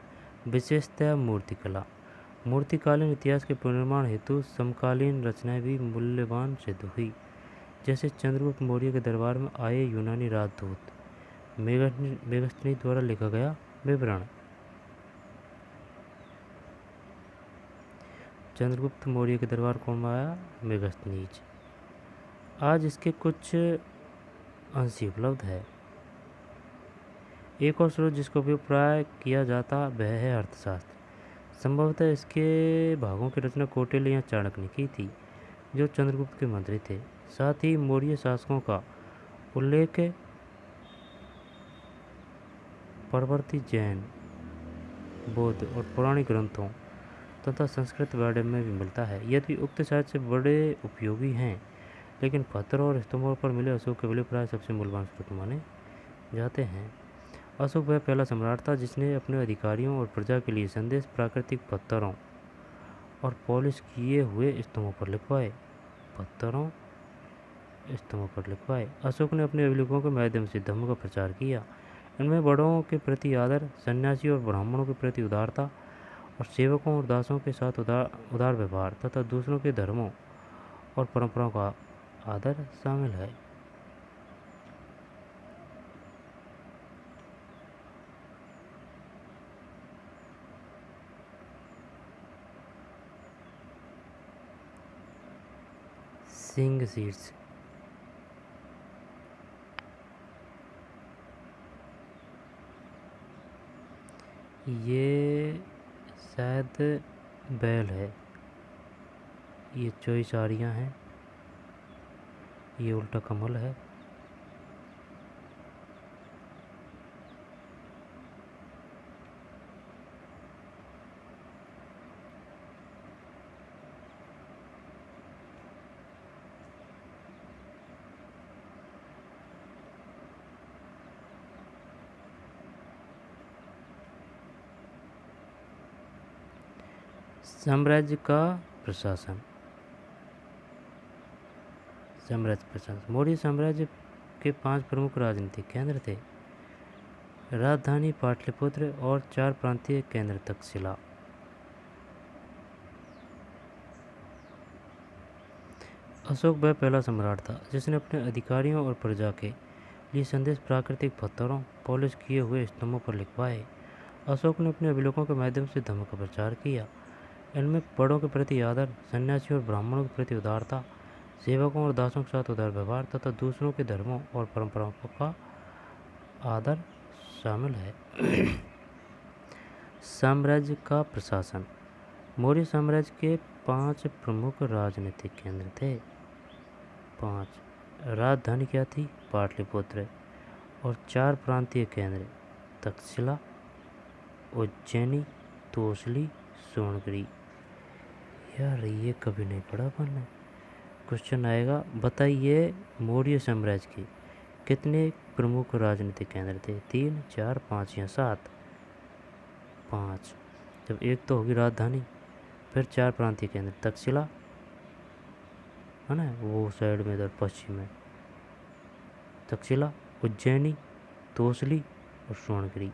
विशेषतः मूर्तिकला। मूर्तिकालीन इतिहास के पुनर्निर्माण हेतु समकालीन रचनाएं भी मूल्यवान सिद्ध हुई, जैसे चंद्रगुप्त मौर्य के दरबार में आए यूनानी राजदूत मेगस्तीनी द्वारा लिखा गया विवरण। चंद्रगुप्त मौर्य के दरबार कौन आया? मेगस्तीनी। आज इसके कुछ अंश उपलब्ध है। एक और स्रोत जिसका उपयोग प्राय किया जाता वह है अर्थशास्त्र। संभवतः इसके भागों की रचना कौटिल्य या चाणक्य ने की थी, जो चंद्रगुप्त के मंत्री थे। साथ ही मौर्य शासकों का उल्लेख परवर्ती जैन, बौद्ध और पौराणिक ग्रंथों तथा संस्कृत वाड्य में भी मिलता है। यदि उक्त साहित्य बड़े उपयोगी हैं, लेकिन पत्थरों और स्तंभों पर मिले अशोक के विलय प्राय सबसे मूल्यवान स्रोत माने जाते हैं। अशोक वह पहला सम्राट था जिसने अपने अधिकारियों और प्रजा के लिए संदेश प्राकृतिक पत्थरों और पॉलिश किए हुए स्तंभों पर लिखवाए। अशोक ने अपने अभिलेखों के माध्यम से धर्म का प्रचार किया। इनमें बड़ों के प्रति आदर, सन्यासी और ब्राह्मणों के प्रति उदारता और सेवकों और दासों के साथ उदार व्यवहार तथा दूसरों के धर्मों और परंपराओं का आदर शामिल है। सिंह शीर्ष। ये शायद बैल है। ये चौबीस आरियाँ हैं। ये उल्टा कमल है। साम्राज्य का प्रशासन। मौर्य साम्राज्य के 5 प्रमुख राजनीतिक केंद्र थे। राजधानी पाटलिपुत्र और 4 प्रांतीय केंद्र तक्षशिला। अशोक वह पहला सम्राट था जिसने अपने अधिकारियों और प्रजा के लिए संदेश प्राकृतिक पत्थरों, पॉलिश किए हुए स्तंभों पर लिखवाए। अशोक ने अपने अभिलेखों के माध्यम से धर्म का प्रचार किया। इनमें बड़ों के प्रति आदर, सन्यासी और ब्राह्मणों के प्रति उदारता, सेवकों और दासों के साथ उदार व्यवहार तथा दूसरों के धर्मों और परंपराओं का आदर शामिल है। साम्राज्य का प्रशासन। मौर्य साम्राज्य के 5 प्रमुख राजनीतिक केंद्र थे। 5 राजधानी क्या थी? पाटलिपुत्र। और 4 प्रांतीय केंद्र तक्षशिला, उज्जैनी, तोसली, सोनगिरी। यार ये कभी नहीं पढ़ा अपन ने। क्वेश्चन आएगा, बताइए मौर्य साम्राज्य के कितने प्रमुख राजनीतिक केंद्र थे? 3, 4, 5 या 7? 5। जब एक तो होगी राजधानी, फिर 4 प्रांतीय केंद्र तक्षशिला है ना, वो साइड में इधर पश्चिम में तक्षशिला, उज्जैनी, तोसली और सोनगिरी।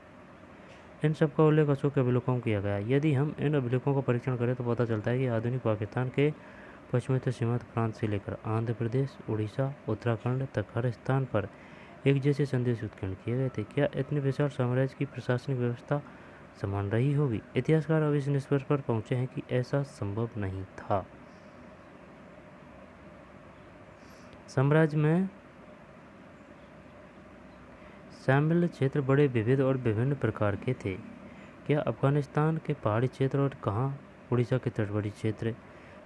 इन सब का उल्लेख अशोक के अभिलेखों में किया गया। यदि हम इन अभिलेखों का परीक्षण करें तो पता चलता है कि आधुनिक पाकिस्तान के पश्चिमी सीमांत प्रांत से लेकर आंध्र प्रदेश, उड़ीसा, उत्तराखंड तक हर स्थान पर एक जैसे संदेश उत्कीर्ण किए गए थे। क्या इतने विशाल साम्राज्य की प्रशासनिक व्यवस्था समान रही होगी? इतिहासकार अब इस निष्कर्ष पर पहुंचे हैं कि ऐसा संभव नहीं था। शामिल क्षेत्र बड़े विविध और विभिन्न प्रकार के थे। क्या अफगानिस्तान के पहाड़ी क्षेत्र और कहाँ उड़ीसा के तटवर्ती क्षेत्र?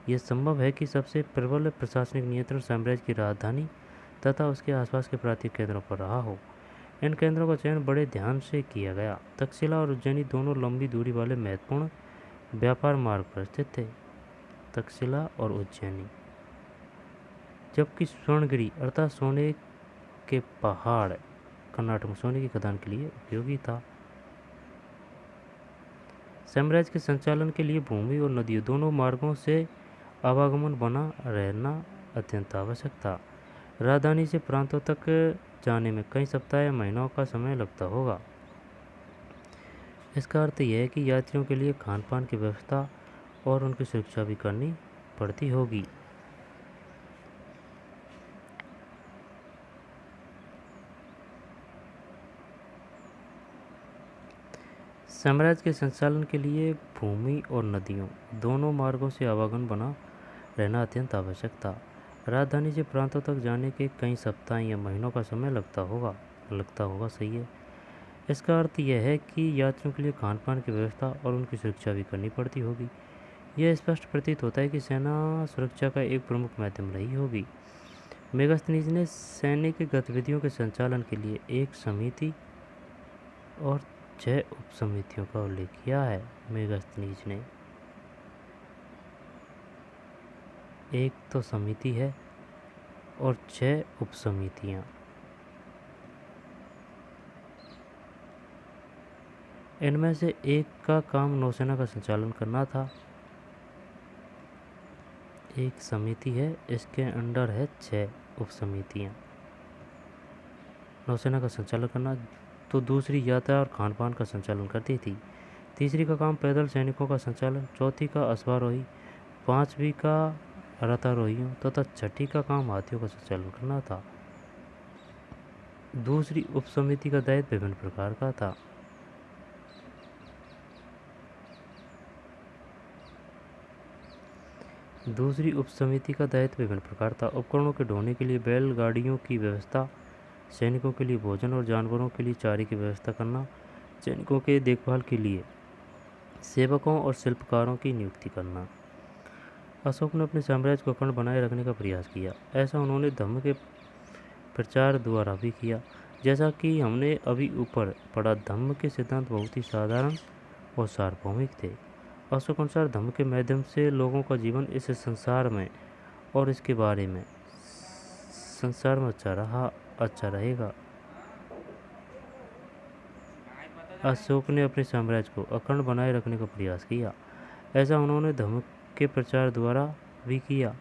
यह संभव है कि सबसे प्रबल प्रशासनिक नियंत्रण साम्राज्य की राजधानी तथा उसके आसपास के प्रांतीय केंद्रों पर रहा हो। इन केंद्रों का चयन बड़े ध्यान से किया गया। तक्षशिला और उज्जैनी दोनों लंबी दूरी वाले महत्वपूर्ण व्यापार मार्ग पर स्थित थे। तक्षशिला और उज्जैनी। जबकि स्वर्णगिरी अर्थात सोने के पहाड़ कर्नाटक में सोने की खदान के लिए उपयोगी था। साम्राज्य के संचालन के लिए भूमि और नदियों दोनों मार्गों से आवागमन बना रहना अत्यंत आवश्यक था। राजधानी से प्रांतों तक जाने में कई सप्ताह या महीनों का समय लगता होगा। इसका अर्थ यह है कि यात्रियों के लिए खान पान की व्यवस्था और उनकी सुरक्षा भी करनी पड़ती होगी। साम्राज्य के संचालन के लिए भूमि और नदियों दोनों मार्गों से आवागमन बना रहना अत्यंत आवश्यक था। राजधानी से प्रांतों तक जाने के कई सप्ताह या महीनों का समय लगता होगा। सही है। इसका अर्थ यह है कि यात्रियों के लिए खान पान की व्यवस्था और उनकी सुरक्षा भी करनी पड़ती होगी। यह स्पष्ट प्रतीत होता है कि सेना सुरक्षा का एक प्रमुख माध्यम रही होगी। मेगास्थनीज ने सैनिक गतिविधियों के संचालन के लिए एक समिति और 6 उपसमितियों का उल्लेख किया है। मेगास्थनीज ने एक तो समिति है और 6 उपसमितियाँ। इनमें से एक का काम नौसेना का संचालन करना था। एक समिति है, इसके अंडर है 6 उपसमितियाँ। नौसेना का संचालन करना। तो दूसरी यात्रा और खान पान का संचालन करती थी। तीसरी का काम पैदल सैनिकों का संचालन, चौथी का अश्वारोही, पांचवी का रथारोहियों तथा छठी का काम हाथियों का संचालन करना था। दूसरी उपसमिति का दायित्व विभिन्न प्रकार का था। दूसरी उपसमिति का दायित्व विभिन्न प्रकार था। उपकरणों के ढोने के लिए बैलगाड़ियों की व्यवस्था, सैनिकों के लिए भोजन और जानवरों के लिए चारे की व्यवस्था करना, सैनिकों के देखभाल के लिए सेवकों और शिल्पकारों की नियुक्ति करना। अशोक ने अपने साम्राज्य को अखंड बनाए रखने का प्रयास किया। ऐसा उन्होंने धर्म के प्रचार द्वारा भी किया। जैसा कि हमने अभी ऊपर पढ़ा, धम्म के सिद्धांत बहुत ही साधारण और सार्वभौमिक थे। अशोक अनुसार धम्म के माध्यम से लोगों का जीवन इस संसार में और इसके बारे में संसार में अच्छा रहेगा। अशोक ने अपने साम्राज्य को अखंड बनाए रखने का प्रयास किया। ऐसा उन्होंने धम्म के प्रचार द्वारा भी किया।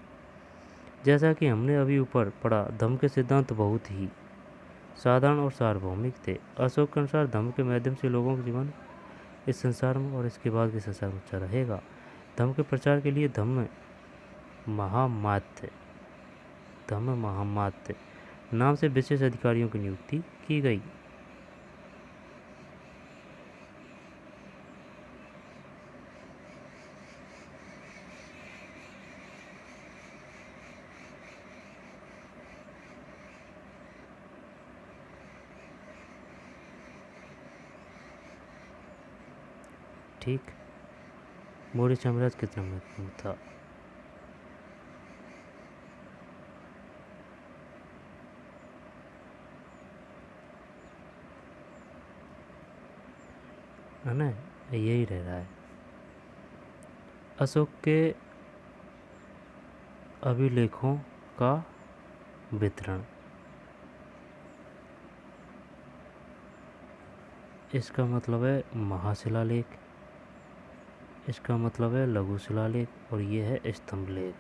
जैसा कि हमने अभी ऊपर पढ़ा, धम्म के सिद्धांत बहुत ही साधारण और सार्वभौमिक थे। अशोक के अनुसार धम्म के माध्यम से लोगों का जीवन इस संसार में और इसके बाद के संसार में अच्छा रहेगा। धम्म के प्रचार के लिए धम्म महामात्य नाम से विशेष अधिकारियों की नियुक्ति की गई। ठीक। मौर्य साम्राज्य कितना महत्वपूर्ण था? है ना, यही रह रहा है। अशोक के अभिलेखों का वितरण। इसका मतलब है महाशिलालेख, इसका मतलब है लघु शिलालेख और ये है स्तंभलेख।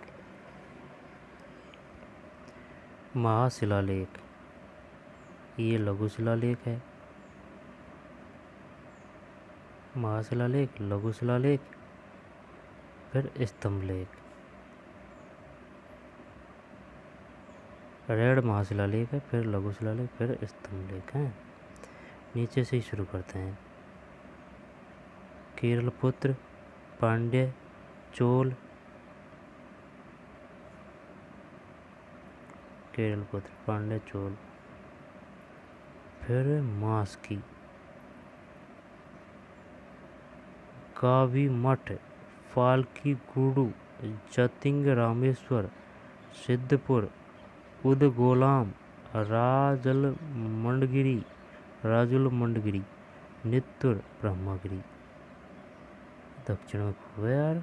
महाशिलालेख ये लघु शिलालेख है, महाशिलालेख, लघु शिलालेख, फिर स्तंभलेख। रेड महाशिलालेख है, फिर लघु शिलालेख, फिर स्तंभलेख है। नीचे से ही शुरू करते हैं। केरलपुत्र, पांड्य, चोल, केरलपुत्र, पांड्य, चोल। फिर मास की, कावी मठ, फाल्की गुडू, जतिंग रामेश्वर, सिद्धपुर, उदगोलाम, राजुल मंडगिरी, नित्तुर, ब्रह्मगिरी। दक्षिण में हुआ यार।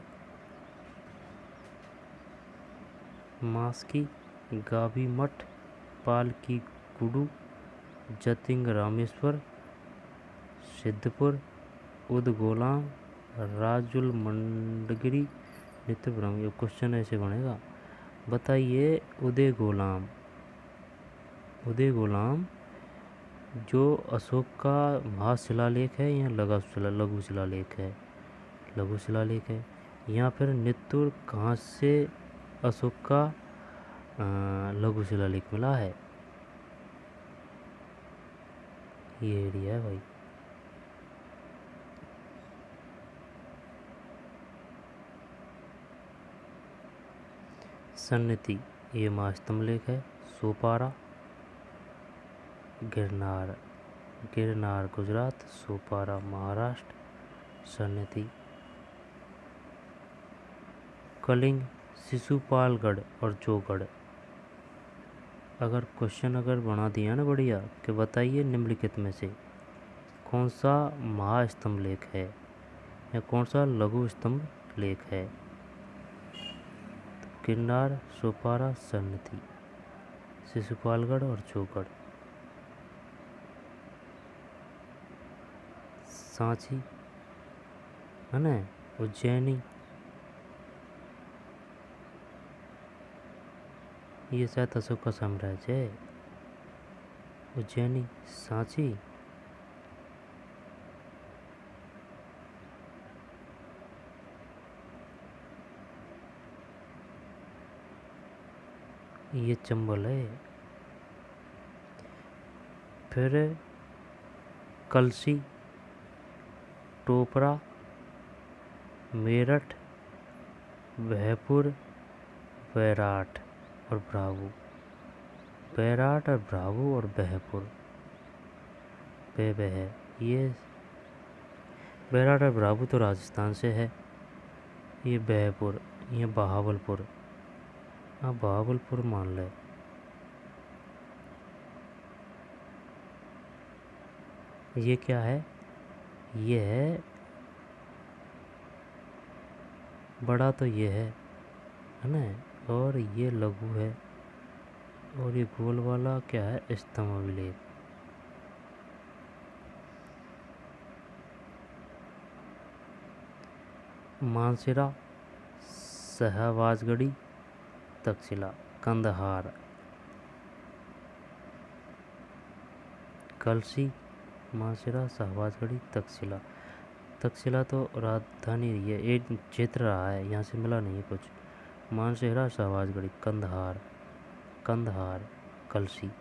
मास्की, गावी मठ, पालकी गुडू, जतिंग रामेश्वर, सिद्धपुर, उदगोलाम, राजुल मंडगिरी, नित्य ब्रह्म। ये क्वेश्चन ऐसे बनेगा, बताइए उदय गोलाम जो अशोक का महाशिलालेख है या लघु शिलालेख है? लघु शिलालेख है। या फिर नित्तुर कहाँ से अशोक का लघु शिलालेख मिला है? ये एरिया है भाई। सन्नति, ये महास्तंभ लेख है। सोपारा, गिरनार गुजरात, सोपारा महाराष्ट्र, सन्नति। कलिंग, शिशुपालगढ़ और जोगढ़। अगर क्वेश्चन बना दिया ना बढ़िया कि बताइए निम्नलिखित में से कौन सा महास्तंभ लेख है या कौन सा लघु स्तंभ लेख है, तो गिरनार, सोपारा, सन्नति, शिशुपालगढ़ और जोगढ़। सांची है ना, उज्जैनी, ये शायद अशोक का साम्राज्य है। उज्जैनी, सांची, ये चंबल है। फिर कलसी, टोपरा, मेरठ, बहपुर, बैराट और ब्रावू। बैराट और ब्रावू और बहपुर, बह ये बैराट और ब्रावू तो राजस्थान से है। ये बहपुर, ये बहावलपुर, हाँ बहावलपुर मान ले। ये क्या है? ये है बड़ा, तो ये है ना, और ये लघु है, और ये गोल वाला क्या है? स्तंभ अभिलेख। मानसिरा, शहबाजगढ़ी, तक्षशिला, कंदहार। कलसी, मानसिरा, शहबाजगढ़ी, तक्षशिला। तक्षशिला तो राजधानी रही है, एक क्षेत्र रहा है, यहाँ से मिला नहीं है कुछ। मानसेहरा, शहबाजगढ़ी, कंदहार, कलसी।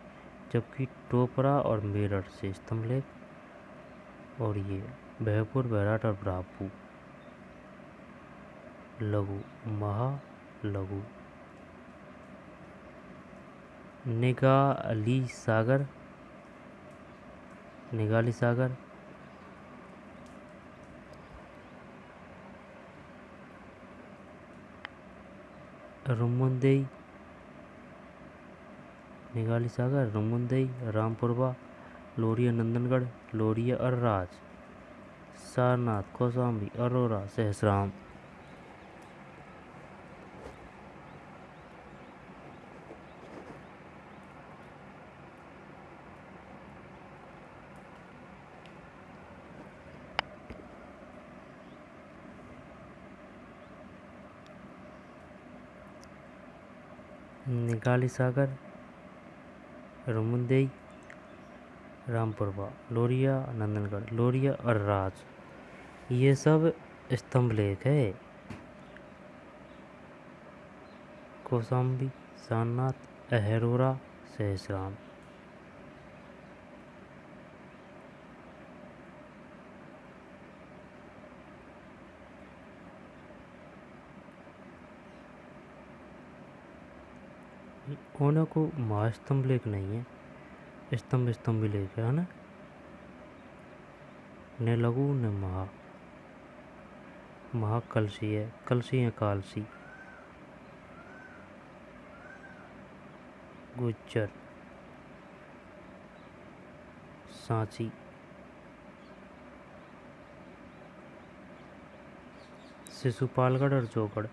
जबकि टोपरा और मेरठ से स्तंभ लेख, और ये बहपुर, बैराट और ब्रावू लघु, लघु। निगाली सागर, रुमुंदेई, निगाली सागर, रुमुंदेई, रामपुरवा, लोरिया नंदनगढ़, लोरिया अरराज, सारनाथ, कौशाम्बी, अरोरा, सहसराम। निगाली सागर, रुमुंदेई, रामपुरवा, लोरिया नंदनगढ़, लोरिया अरराज, ये सब स्तंभ लेख है। कौशाम्बी, सारनाथ, अहरोरा, सहसराम। उन्हें को महास्तंभ लेख नहीं है, स्तंभ स्तंभ भी लेके है ना, न लघु न महा, महा कलसी है, कलसी है कालसी, गुज्जर, सांची, शिशुपालगढ़ और चौगढ़,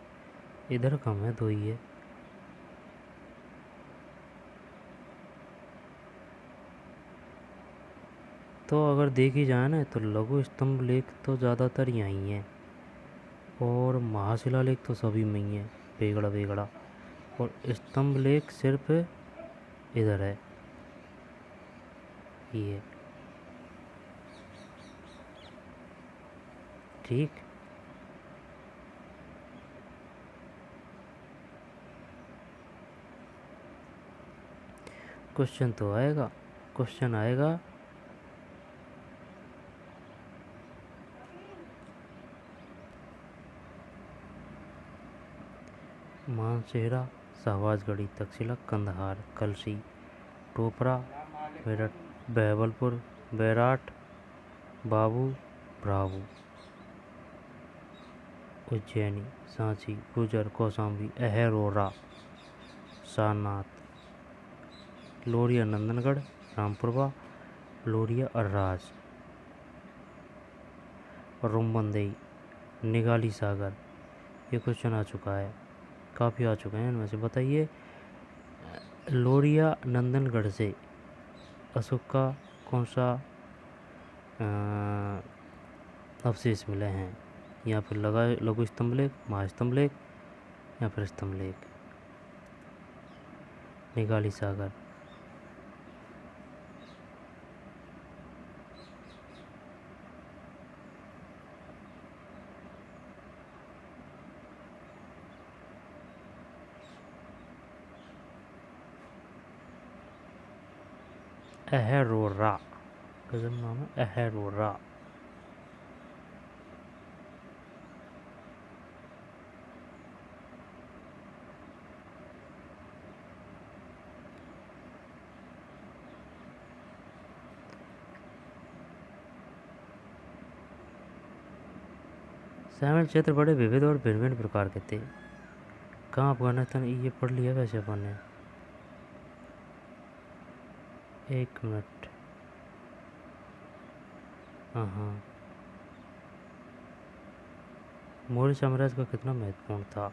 इधर कम है, दो ही है। तो अगर देखी जाए ना तो लघु स्तंभ लेख तो ज़्यादातर यहीं है, और महाशिलालेख तो सभी में ही है, बेगड़ा बेगड़ा, और स्तंभ लेख सिर्फ इधर है, ये ठीक। क्वेश्चन तो आएगा, क्वेश्चन आएगा। मानसेहरा, शाहबाजगढ़ी, तक्षशिला, कंधार, कलसी, टोपरा, मेरठ, बहबलपुर, बैराट, बाबू, ब्रावू, उज्जैनी, सांची, गुजर, कौशाम्बी, अहरोरा, सारनाथ, लोरिया, नंदनगढ़, रामपुरवा, लोरिया, अर्राज, रोमबंदेई, निगाली सागर। ये क्वेश्चन आ चुका है, काफ़ी आ चुके हैं इनमें से। बताइए, लोरिया नंदनगढ़ से अशोक का कौन सा अवशेष मिले हैं, या फिर लघु स्तंभ लेख, महास्तंभ लेख, या फिर स्तंभ लेख। निगाली सागर, अहरोरा, गजब नाम है, अहरोरा। शामिल क्षेत्र बड़े विविध और भिन्न भिन्न प्रकार के थे। कहाँ? अफगानिस्तान। ये पढ़ लिया वैसे अपन ने। एक मिनट, हाँ, मौर्य साम्राज्य का कितना महत्वपूर्ण था?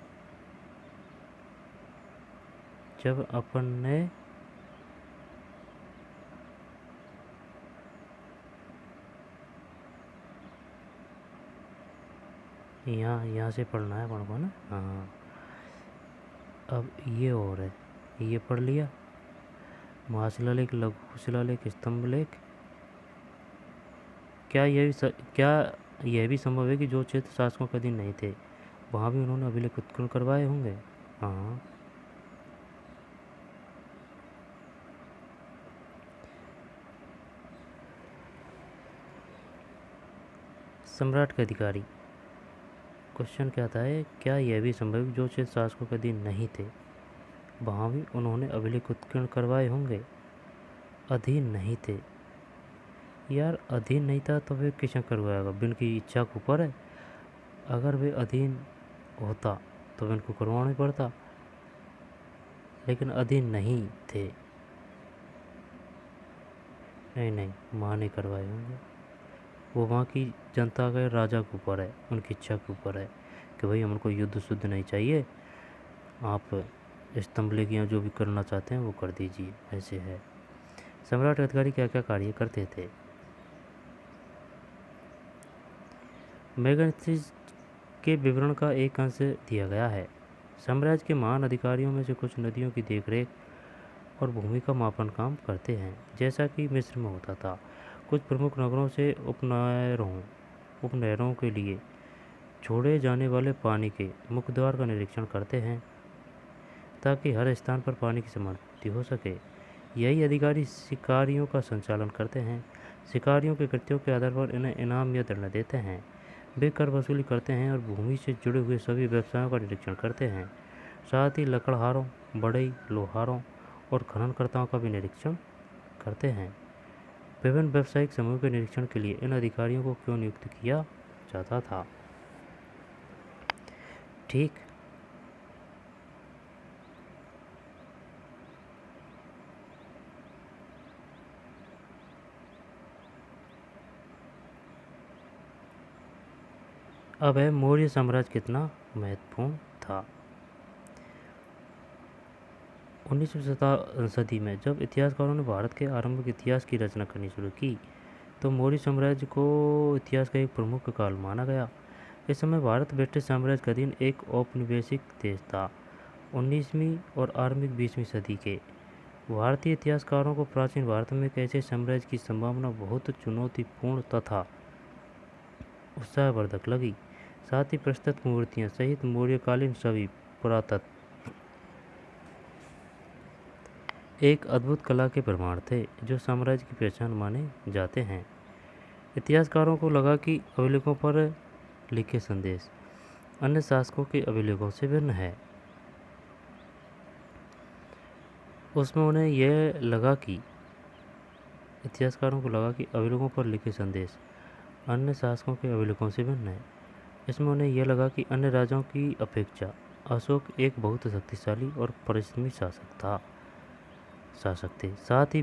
जब अपन ने यहाँ से पढ़ना है अपन को ना। हाँ, अब ये और है, ये पढ़ लिया। महाशिलालेख, लघु शिलालेख, स्तंभ लेख। क्या यह भी संभव है कि जो क्षेत्र शासकों के अधीन नहीं थे, वहाँ भी उन्होंने अभिलेख उत्खनन करवाए होंगे? हाँ। सम्राट के अधिकारी, क्वेश्चन क्या था है, क्या यह भी संभव है कि जो क्षेत्र शासकों के अधीन नहीं थे, वहाँ भी उन्होंने अभिलेख उत्खनन करवाए होंगे? अधीन नहीं थे, यार अधीन नहीं था तो वे किसने करवाएगा? बिन की इच्छा के ऊपर है। अगर वे अधीन होता तो वे इनको करवाना ही पड़ता, लेकिन अधीन नहीं थे। नहीं, वहाँ नहीं करवाए होंगे, वो वहाँ की जनता के राजा के ऊपर है, उनकी इच्छा के ऊपर है कि भाई हमको युद्ध शुद्ध नहीं चाहिए, आप स्तंभ लेके यहाँ जो भी करना चाहते हैं वो कर दीजिए, ऐसे है। सम्राट अधिकारी क्या क्या कार्य करते थे? मैग्नेटिस के विवरण का एक अंश दिया गया है। साम्राज्य के महान अधिकारियों में से कुछ नदियों की देखरेख और भूमि का मापन काम करते हैं, जैसा कि मिस्र में होता था। कुछ प्रमुख नगरों से उपनहरों के लिए छोड़े जाने वाले पानी के मुख्य द्वार का निरीक्षण करते हैं, ताकि हर स्थान पर पानी की समाप्ति हो सके। यही अधिकारी शिकारियों का संचालन करते हैं। शिकारियों के कृत्यों के आधार पर इन्हें इनाम या दंड देते हैं। वे कर वसूली करते हैं और भूमि से जुड़े हुए सभी व्यवसायों का निरीक्षण करते हैं। साथ ही लकड़हारों, बढ़ई, लोहारों और खननकर्ताओं का भी निरीक्षण करते हैं। विभिन्न व्यावसायिक समूहों के निरीक्षण के लिए इन अधिकारियों को क्यों नियुक्त किया जाता था? ठीक। अब है मौर्य साम्राज्य कितना महत्वपूर्ण था। 19वीं सदी में जब इतिहासकारों ने भारत के आरंभिक इतिहास की रचना करनी शुरू की तो मौर्य साम्राज्य को इतिहास का एक प्रमुख काल माना गया। इस समय भारत ब्रिटिश साम्राज्य का अधीन एक औपनिवेशिक देश था। 19वीं और आरंभिक 20वीं सदी के भारतीय इतिहासकारों को प्राचीन भारत में एक ऐसे साम्राज्य की संभावना बहुत चुनौतीपूर्ण तथा उत्साहवर्धक लगी। साथ ही प्रस्तुत मूर्तियाँ सहित मौर्यकालीन सभी पुरातत्व एक अद्भुत कला के प्रमाण थे जो साम्राज्य की पहचान माने जाते हैं। इतिहासकारों को लगा कि अभिलेखों पर लिखे संदेश अन्य शासकों के अभिलेखों से भिन्न है। उसमें उन्हें यह लगा कि इतिहासकारों को लगा कि अभिलेखों पर लिखे संदेश अन्य शासकों के अभिलेखों से भिन्न है। इसमें उन्हें यह लगा कि अन्य राजाओं की अपेक्षा अशोक एक बहुत शक्तिशाली और परिश्रमी शासक थे। साथ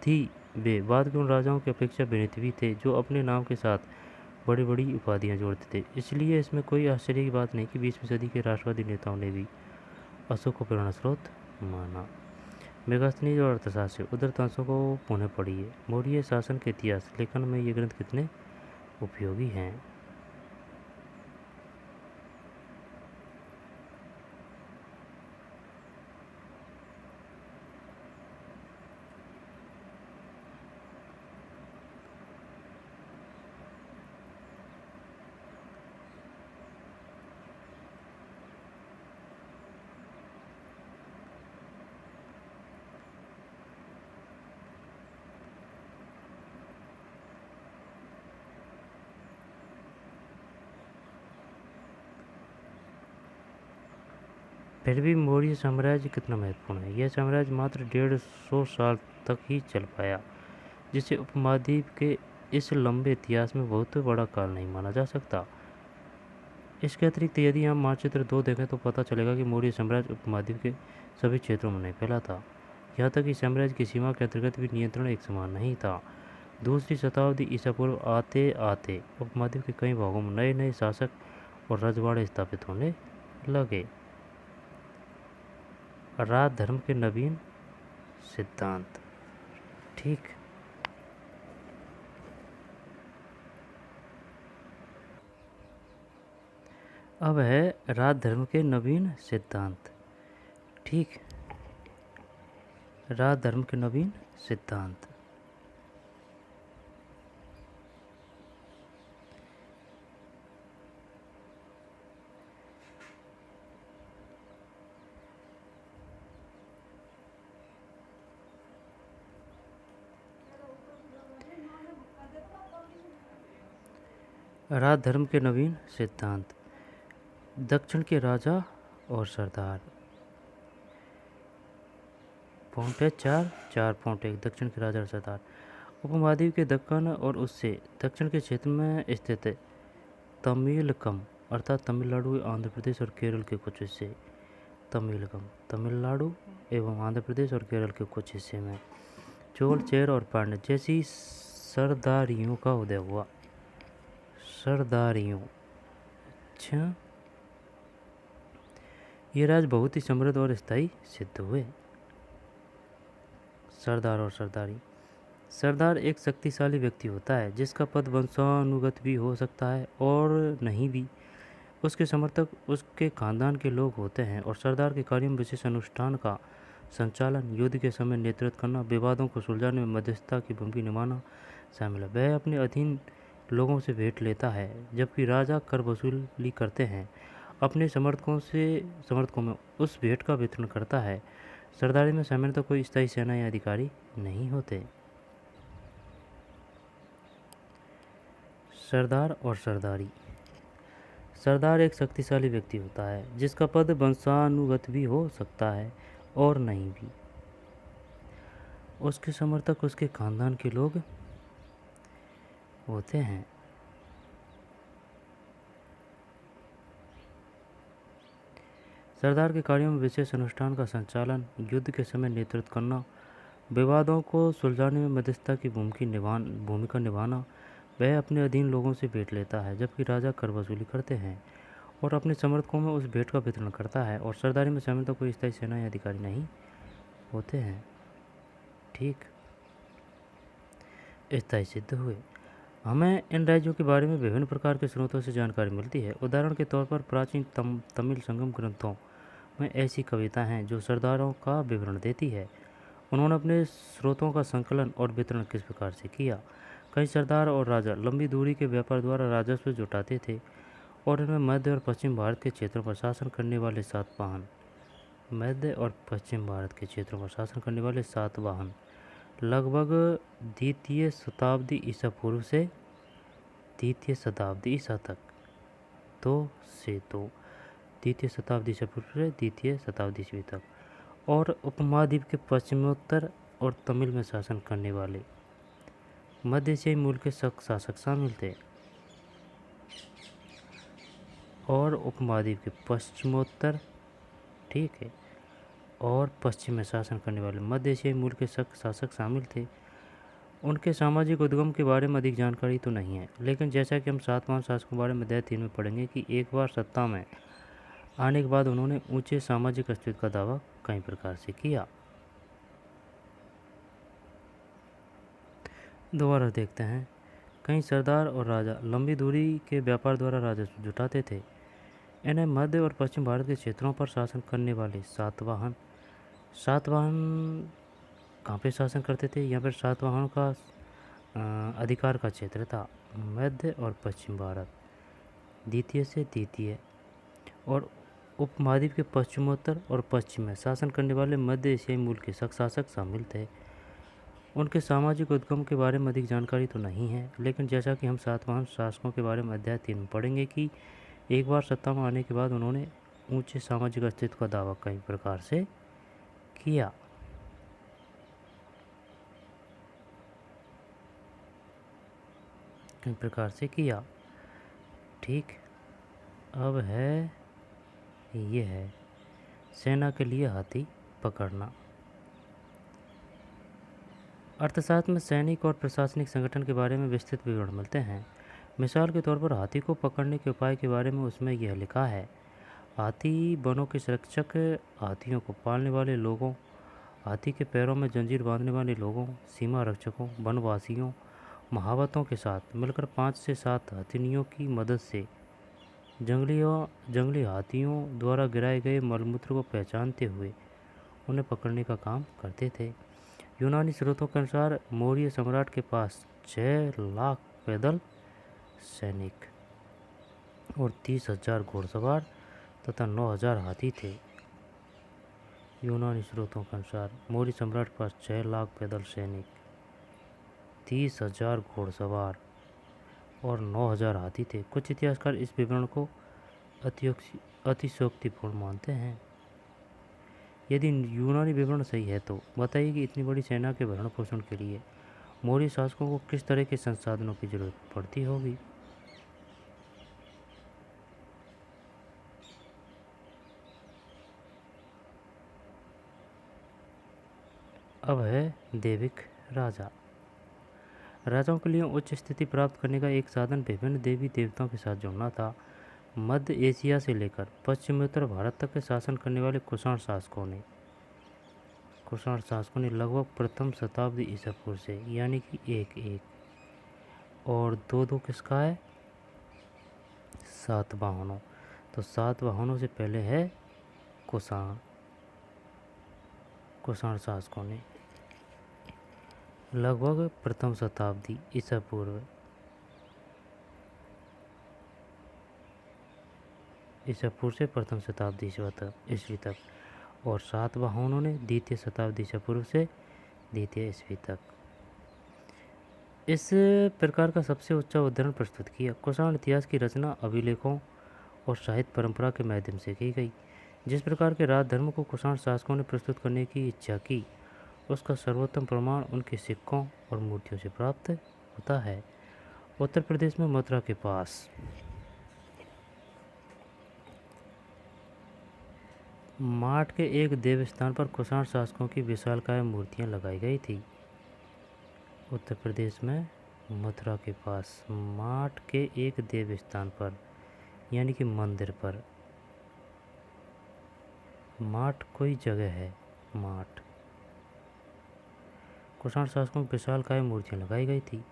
ही वे बाद के उन राजाओं की अपेक्षा विनीत भी थे जो अपने नाम के साथ बड़ी बड़ी उपाधियां जोड़ते थे। इसलिए इसमें कोई आश्चर्य की बात नहीं कि 20वीं सदी के राष्ट्रवादी नेताओं ने भी अशोक को प्रेरणा स्रोत माना। मेगास्थनीज और अर्थशास्त्र उद्धृत अंशों को पुनः पढ़िए। मौर्य शासन के इतिहास लेखन में ये ग्रंथ कितने उपयोगी हैं। फिर भी मौर्य साम्राज्य कितना महत्वपूर्ण है। यह साम्राज्य मात्र 150 साल तक ही चल पाया, जिसे उपमहाद्वीप के इस लंबे इतिहास में बहुत बड़ा काल नहीं माना जा सकता। इसके अतिरिक्त यदि हम मानचित्र 2 देखें तो पता चलेगा कि मौर्य साम्राज्य उपमहाद्वीप के सभी क्षेत्रों में नहीं फैला था। यहाँ तक कि साम्राज्य की सीमा के अंतर्गत भी नियंत्रण एक समान नहीं था। दूसरी शताब्दी ईसा पूर्व आते आते उपमहाद्वीप के कई भागों में नए नए शासक और रजवाड़े स्थापित होने लगे। राजधर्म के नवीन सिद्धांत। ठीक। अब है राजधर्म के नवीन सिद्धांत। ठीक। राजधर्म के नवीन सिद्धांत। राजधर्म के नवीन सिद्धांत। दक्षिण के राजा और सरदार। पॉइंट है 4 पॉइंट 1 दक्षिण के राजा और सरदार। उपमहाद्वीप के दक्कन और उससे दक्षिण के क्षेत्र में स्थित तमिलकम अर्थात तमिलनाडु, आंध्र प्रदेश और केरल के कुछ हिस्से। तमिलकम तमिलनाडु एवं आंध्र प्रदेश और केरल के कुछ हिस्से में चोल, चेर और पांड्य जैसी सरदारियों का उदय हुआ। सरदारियों। अच्छा, ये राज्य बहुत ही समृद्ध और स्थायी सिद्ध हुए। सरदार और सरदारी। सरदार एक शक्तिशाली व्यक्ति होता है जिसका पद वंशानुगत भी हो सकता है और नहीं भी। उसके समर्थक उसके खानदान के लोग होते हैं और सरदार के कार्यों में विशेष अनुष्ठान का संचालन, युद्ध के समय नेतृत्व करना, विवादों को सुलझाने में मध्यस्थता की भूमिका निभाना शामिल है। वह अपने अधीन लोगों से भेंट लेता है जबकि राजा कर वसूली करते हैं। अपने समर्थकों में उस भेंट का वितरण करता है। सरदारी में सामान्यतः कोई स्थायी सेना या अधिकारी नहीं होते। सरदार और सरदारी। सरदार एक शक्तिशाली व्यक्ति होता है जिसका पद वंशानुगत भी हो सकता है और नहीं भी। उसके समर्थक उसके खानदान के लोग होते हैं। सरदार के कार्यों में विशेष अनुष्ठान का संचालन, युद्ध के समय नेतृत्व करना, विवादों को सुलझाने में मध्यस्थता की भूमिका निभाना। वह अपने अधीन लोगों से भेंट लेता है, जबकि राजा कर वसूली करते हैं और अपने समर्थकों में उस भेंट का वितरण करता है। और सरदारी में शामिल तो कोई स्थायी सेना या अधिकारी नहीं होते हैं। ठीक, स्थायी सिद्ध हुए। हमें इन राज्यों के बारे में विभिन्न प्रकार के स्रोतों से जानकारी मिलती है। उदाहरण के तौर पर प्राचीन तमिल संगम ग्रंथों में ऐसी कविता हैं जो सरदारों का विवरण देती है। उन्होंने अपने स्रोतों का संकलन और वितरण किस प्रकार से किया। कई सरदार और राजा लंबी दूरी के व्यापार द्वारा राजस्व जुटाते थे और इनमें मध्य और पश्चिम भारत के क्षेत्रों पर शासन करने वाले सातवाहन लगभग द्वितीय शताब्दी ईसा पूर्व से द्वितीय शताब्दी ईसा तक द्वितीय शताब्दी ईसा पूर्व से द्वितीय शताब्दी ईस्वी तक और उपमहाद्वीप के पश्चिमोत्तर और तमिल में शासन करने वाले मध्य एशियाई मूल के शासक शामिल थे। और उपमहाद्वीप के पश्चिमोत्तर, ठीक है, और पश्चिम में शासन करने वाले मध्य एशियाई मूल के शासक शामिल थे। उनके सामाजिक उद्गम के बारे में अधिक जानकारी तो नहीं है, लेकिन जैसा कि हम सातवाहन शासकों के बारे में अध्याय 3 में पढ़ेंगे कि एक बार सत्ता में आने के बाद उन्होंने ऊंचे सामाजिक अस्तित्व का दावा कई प्रकार से किया। दोबारा देखते हैं। कई सरदार और राजा लंबी दूरी के व्यापार द्वारा राजस्व जुटाते थे। इन्हें मध्य और पश्चिम भारत के क्षेत्रों पर शासन करने वाले सातवाहन कहाँ पे शासन करते थे? यहाँ पर सातवाहनों का अधिकार का क्षेत्र था मध्य और पश्चिम भारत, द्वितीय से द्वितीय, और उपमहाद्वीप के पश्चिमोत्तर और पश्चिम में शासन करने वाले मध्य एशियाई मूल के शासक शामिल थे। उनके सामाजिक उद्गम के बारे में अधिक जानकारी तो नहीं है, लेकिन जैसा कि हम सातवाहन शासकों के बारे में अध्याय 3 में पढ़ेंगे कि एक बार सत्ता में आने के बाद उन्होंने ऊंचे सामाजिक अस्तित्व का दावा कई प्रकार से किया। ठीक, अब है ये है सेना के लिए हाथी पकड़ना। अर्थशास्त्र में सैनिक और प्रशासनिक संगठन के बारे में विस्तृत विवरण मिलते हैं। मिसाल के तौर पर हाथी को पकड़ने के उपाय के बारे में उसमें यह लिखा है। हाथी वनों के संरक्षक, हाथियों को पालने वाले लोगों, हाथी के पैरों में जंजीर बांधने वाले लोगों, सीमा रक्षकों, वनवासियों, महावतों के साथ मिलकर 5 से 7 हथिनियों की मदद से जंगली हाथियों द्वारा गिराए गए मलमूत्र को पहचानते हुए उन्हें पकड़ने का काम करते थे। यूनानी स्रोतों के अनुसार मौर्य सम्राट के पास 6 लाख पैदल सैनिक और 30,000 घुड़सवार तथा 9,000 हाथी थे। यूनानी स्रोतों के अनुसार मौर्य सम्राट के पास 6 लाख पैदल सैनिक, 30,000 घुड़सवार और 9,000 हाथी थे। कुछ इतिहासकार इस विवरण को अतिशयोक्तिपूर्ण मानते हैं। यदि यूनानी विवरण सही है तो बताइए कि इतनी बड़ी सेना के भरण पोषण के लिए मौर्य शासकों को किस तरह के संसाधनों की जरूरत पड़ती होगी। अब है दैविक राजा। राजाओं के लिए उच्च स्थिति प्राप्त करने का एक साधन विभिन्न देवी देवताओं के साथ जुड़ना था। मध्य एशिया से लेकर पश्चिमोत्तर भारत तक के शासन करने वाले कुषाण शासकों ने लगभग प्रथम शताब्दी ईसा पूर्व से, यानी कि 1 और 2 किसका है? सातवाहनों। तो सातवाहनों से पहले है कुषाण शासकों ने लगभग प्रथम शताब्दी ईसा पूर्व से प्रथम शताब्दी ईस्वी तक, और सातवाहनों ने द्वितीय शताब्दी ईसा पूर्व से द्वितीय ईस्वी तक। इस प्रकार का सबसे उच्च उदाहरण प्रस्तुत किया। कुषाण इतिहास की रचना अभिलेखों और साहित्य परंपरा के माध्यम से की गई। जिस प्रकार के राज धर्म को कुषाण शासकों ने प्रस्तुत करने की इच्छा की, उसका सर्वोत्तम प्रमाण उनके सिक्कों और मूर्तियों से प्राप्त होता है। उत्तर प्रदेश में मथुरा के पास माठ के एक देवस्थान पर कुषाण शासकों की विशालकाय मूर्तियां लगाई गई थी। उत्तर प्रदेश में मथुरा के पास माठ के एक देवस्थान पर यानी कि मंदिर पर, माठ कोई जगह है, माठ कुषाण शासकों की विशालकाय मूर्तियां लगाई गई थी।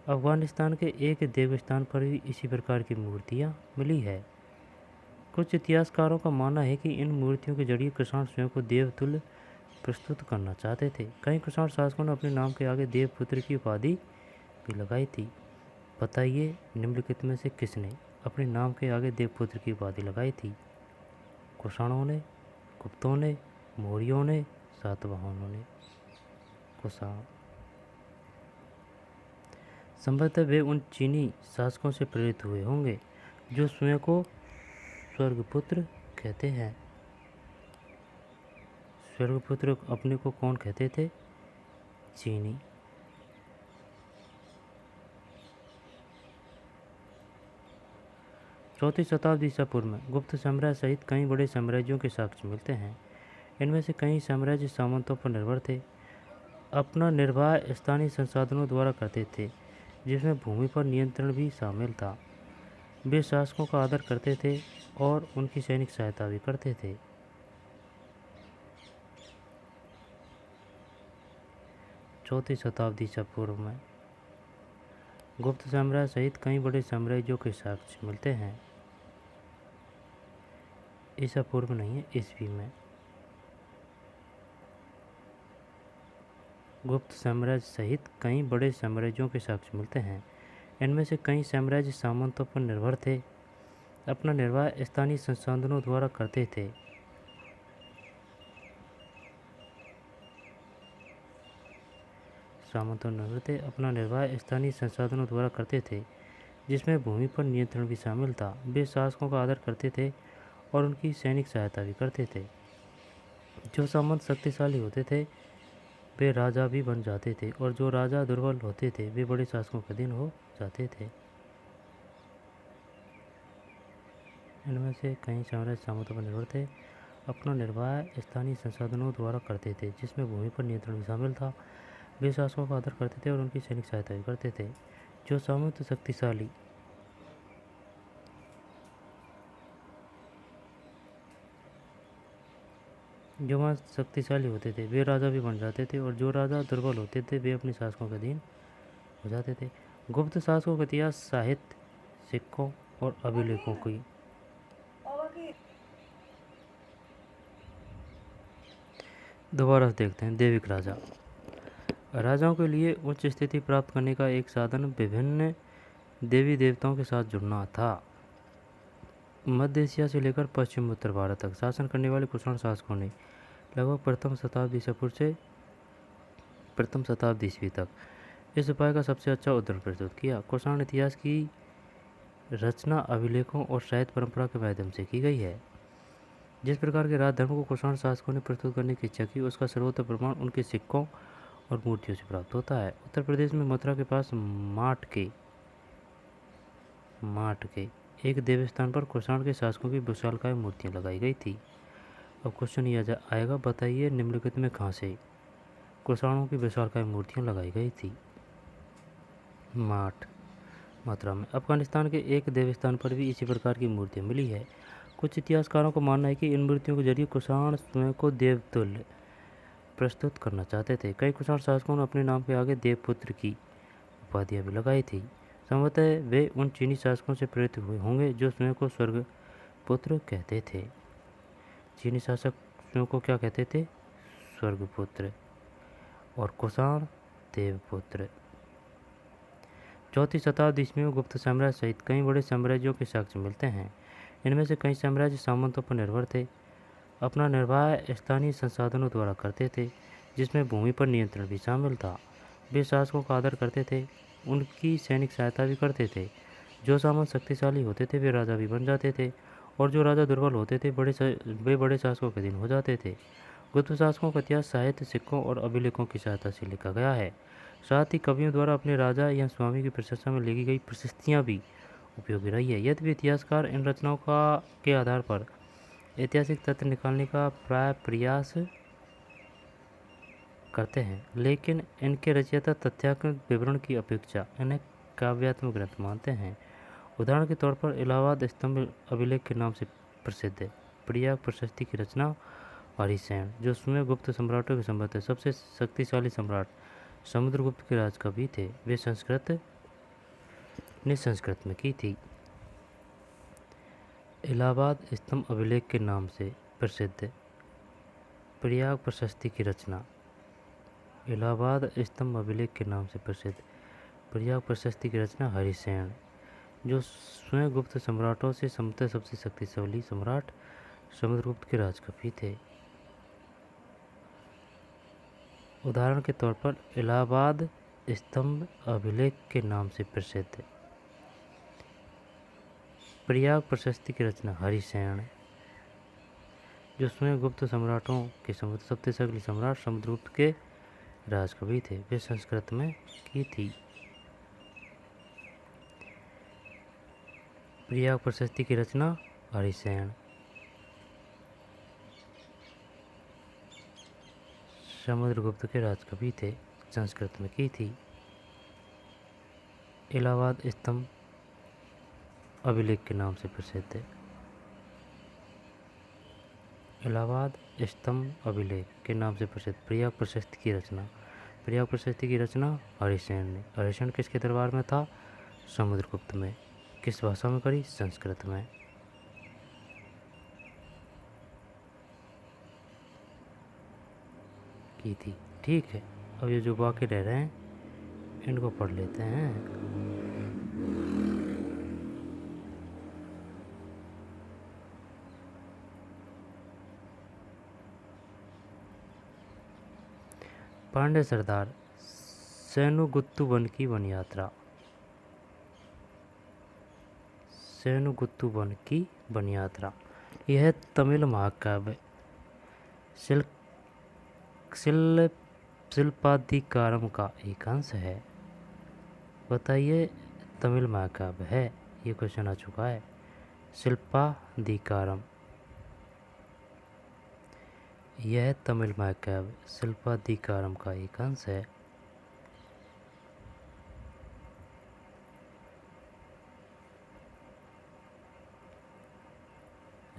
अफगानिस्तान के एक देवस्थान पर भी इसी प्रकार की मूर्तियां मिली है। कुछ इतिहासकारों का मानना है कि इन मूर्तियों के जरिए कुषाण स्वयं को देवतुल्य प्रस्तुत करना चाहते थे। कई कुषाण शासकों ने अपने नाम के आगे देवपुत्र की उपाधि भी लगाई थी। बताइए निम्नलिखित में से किसने अपने नाम के आगे देवपुत्र की उपाधि लगाई थी? कुषाणों ने, गुप्तों ने, मौर्यों ने, सातवाहनों ने। कुषाण संभवतः वे उन चीनी शासकों से प्रेरित हुए होंगे जो स्वयं को स्वर्गपुत्र कहते हैं। स्वर्गपुत्र अपने को कौन कहते थे? चीनी। चौथी शताब्दी ईसा पूर्व में गुप्त साम्राज्य सहित कई बड़े साम्राज्यों के साक्ष्य मिलते हैं। इनमें से कई साम्राज्य सामंतों पर निर्भर थे, अपना निर्वाह स्थानीय संसाधनों द्वारा करते थे, जिसमें भूमि पर नियंत्रण भी शामिल था। वे शासकों का आदर करते थे और उनकी सैनिक सहायता भी करते थे। चौथी शताब्दी ईसा पूर्व में गुप्त साम्राज्य सहित कई बड़े साम्राज्यों के साक्ष्य मिलते हैं। ईसा पूर्व नहीं है, ईस्वी में। गुप्त साम्राज्य सहित कई बड़े साम्राज्यों के साक्ष्य मिलते हैं। इनमें से कई साम्राज्य सामंतों पर निर्भर थे, अपना निर्वाह स्थानीय संसाधनों द्वारा करते थे। सामंतों निर्भर थे, अपना निर्वाह स्थानीय संसाधनों द्वारा करते थे, जिसमें भूमि पर नियंत्रण भी शामिल था। वे शासकों का आदर करते थे और उनकी सैनिक सहायता भी करते थे। जो सामंत शक्तिशाली होते थे वे राजा भी बन जाते थे और जो राजा दुर्बल होते थे वे बड़े शासकों के अधीन हो जाते थे। इनमें से कई साम्राज्य सामंतों पर निर्भर थे, अपना निर्वाह स्थानीय संसाधनों द्वारा करते थे, जिसमें भूमि पर नियंत्रण भी शामिल था। वे शासकों का आदर करते थे और उनकी सैनिक सहायता भी करते थे। जो सामंत शक्तिशाली जो वहाँ शक्तिशाली होते थे वे राजा भी बन जाते थे और जो राजा दुर्बल होते थे वे अपने शासकों के अधीन हो जाते थे। गुप्त शासकों का इतिहास साहित्य, सिक्कों और अभिलेखों की दोबारा से देखते हैं। दैविक राजा राजाओं के लिए उच्च स्थिति प्राप्त करने का एक साधन विभिन्न देवी देवताओं के साथ जुड़ना था। मध्य एशिया से लेकर पश्चिम उत्तर भारत तक शासन करने वाले कुषाण शासकों ने लगभग प्रथम शताब्दी ईसा पूर्व से प्रथम शताब्दी ईस्वी तक इस उपाय का सबसे अच्छा उदाहरण प्रस्तुत किया। कुषाण इतिहास की रचना अभिलेखों और साहित्य परंपरा के माध्यम से की गई है। जिस प्रकार के राज धर्म को कुषाण शासकों ने प्रस्तुत करने की इच्छा की उसका सर्वोत्तम प्रमाण उनके सिक्कों और मूर्तियों से प्राप्त होता है। उत्तर प्रदेश में मथुरा के पास माठ के एक देवस्थान पर कुषाण के शासकों की विशालकाय मूर्तियां लगाई गई थी। अब क्वेश्चन यह आएगा, बताइए निम्नलिखित में कहाँ से कुषाणों की विशालकाय मूर्तियां लगाई गई थी? माठ, मथुरा में। अफगानिस्तान के एक देवस्थान पर भी इसी प्रकार की मूर्तियां मिली है। कुछ इतिहासकारों का मानना है कि इन मूर्तियों के जरिए कुषाण स्वयं को देवतुल्य प्रस्तुत करना चाहते थे। कई कुषाण शासकों ने अपने नाम के आगे देवपुत्र की उपाधियां भी लगाई थी। संभवतः वे उन चीनी शासकों से प्रेरित हुए होंगे जो स्वयं को स्वर्गपुत्र कहते थे। चीनी शासक स्वयं को क्या कहते थे? स्वर्गपुत्र। और कुषाण देवपुत्र। चौथी शताब्दी ईस्वी में गुप्त साम्राज्य सहित कई बड़े साम्राज्यों के साक्ष्य मिलते हैं। इनमें से कई साम्राज्य सामंतों पर निर्भर थे, अपना निर्वाह स्थानीय संसाधनों द्वारा करते थे, जिसमें भूमि पर नियंत्रण भी शामिल था। वे शासकों का आदर करते थे, उनकी सैनिक सहायता भी करते थे। जो सामंत शक्तिशाली होते थे वे राजा भी बन जाते थे और जो राजा दुर्बल होते थे वे बड़े शासकों के अधीन हो जाते थे। गुप्त शासकों का इतिहास साहित्य, सिक्कों और अभिलेखों की सहायता से लिखा गया है। साथ ही कवियों द्वारा अपने राजा या स्वामी की प्रशंसा में लिखी गई प्रशस्तियाँ भी उपयोगी रही है। यद्यपि इतिहासकार इन रचनाओं के आधार पर ऐतिहासिक तथ्य निकालने का प्राय प्रयास करते हैं, लेकिन इनके रचयिता तथ्यात्मक विवरण की अपेक्षा इन्हें काव्यात्मक ग्रंथ मानते हैं। उदाहरण के तौर पर इलाहाबाद स्तंभ अभिलेख के नाम से प्रसिद्ध है। प्रयाग प्रशस्ति की रचना हरिसेन, जो स्वयं गुप्त सम्राटों के संबंध सबसे शक्तिशाली सम्राट समुद्रगुप्त के राजकवि थे, वे संस्कृत में की थी। इलाहाबाद स्तंभ अभिलेख के नाम से प्रसिद्ध प्रयाग प्रशस्ति की रचना इलाहाबाद स्तंभ अभिलेख के नाम से प्रसिद्ध प्रयाग प्रशस्ति की रचना हरिसेन, जो स्वयं गुप्त सम्राटों से सबसे शक्तिशाली सम्राट समुद्रगुप्त के राजकवि थे। उदाहरण के तौर पर इलाहाबाद स्तंभ अभिलेख के नाम से प्रसिद्ध प्रयाग प्रशस्ति की रचना हरिसेन, जो स्वयं गुप्त सम्राटों के सबसे शक्तिशाली सम्राट समुद्रगुप्त के राजकवि थे, वे संस्कृत में की थी। प्रयाग प्रशस्ति की रचना हरिसेन, समुद्रगुप्त के राजकवि थे, संस्कृत में की थी। इलाहाबाद स्तंभ अभिलेख के नाम से प्रसिद्ध है। इलाहाबाद स्तंभ अभिलेख के नाम से प्रसिद्ध प्रयाग प्रशस्ति की रचना हरिसेन ने। हरिसेन किसके दरबार में था? समुद्रगुप्त में। किस भाषा में करी? संस्कृत में। की थी। ठीक है, अब ये जो बाकी रह रहे हैं इनको पढ़ लेते हैं। पांड्य सरदार सेनुगुत्तु वन की वन यात्रा। सेनुगुत्तु वन की वन यात्रा यह तमिल महाकाव्य शिल्पाधिकारम का एक अंश है। बताइए, तमिल महाकाव्य है, ये क्वेश्चन आ चुका है। शिल्पाधिकारम, यह तमिल महाकाव्य शिल्पाधिकारम का एक अंश है।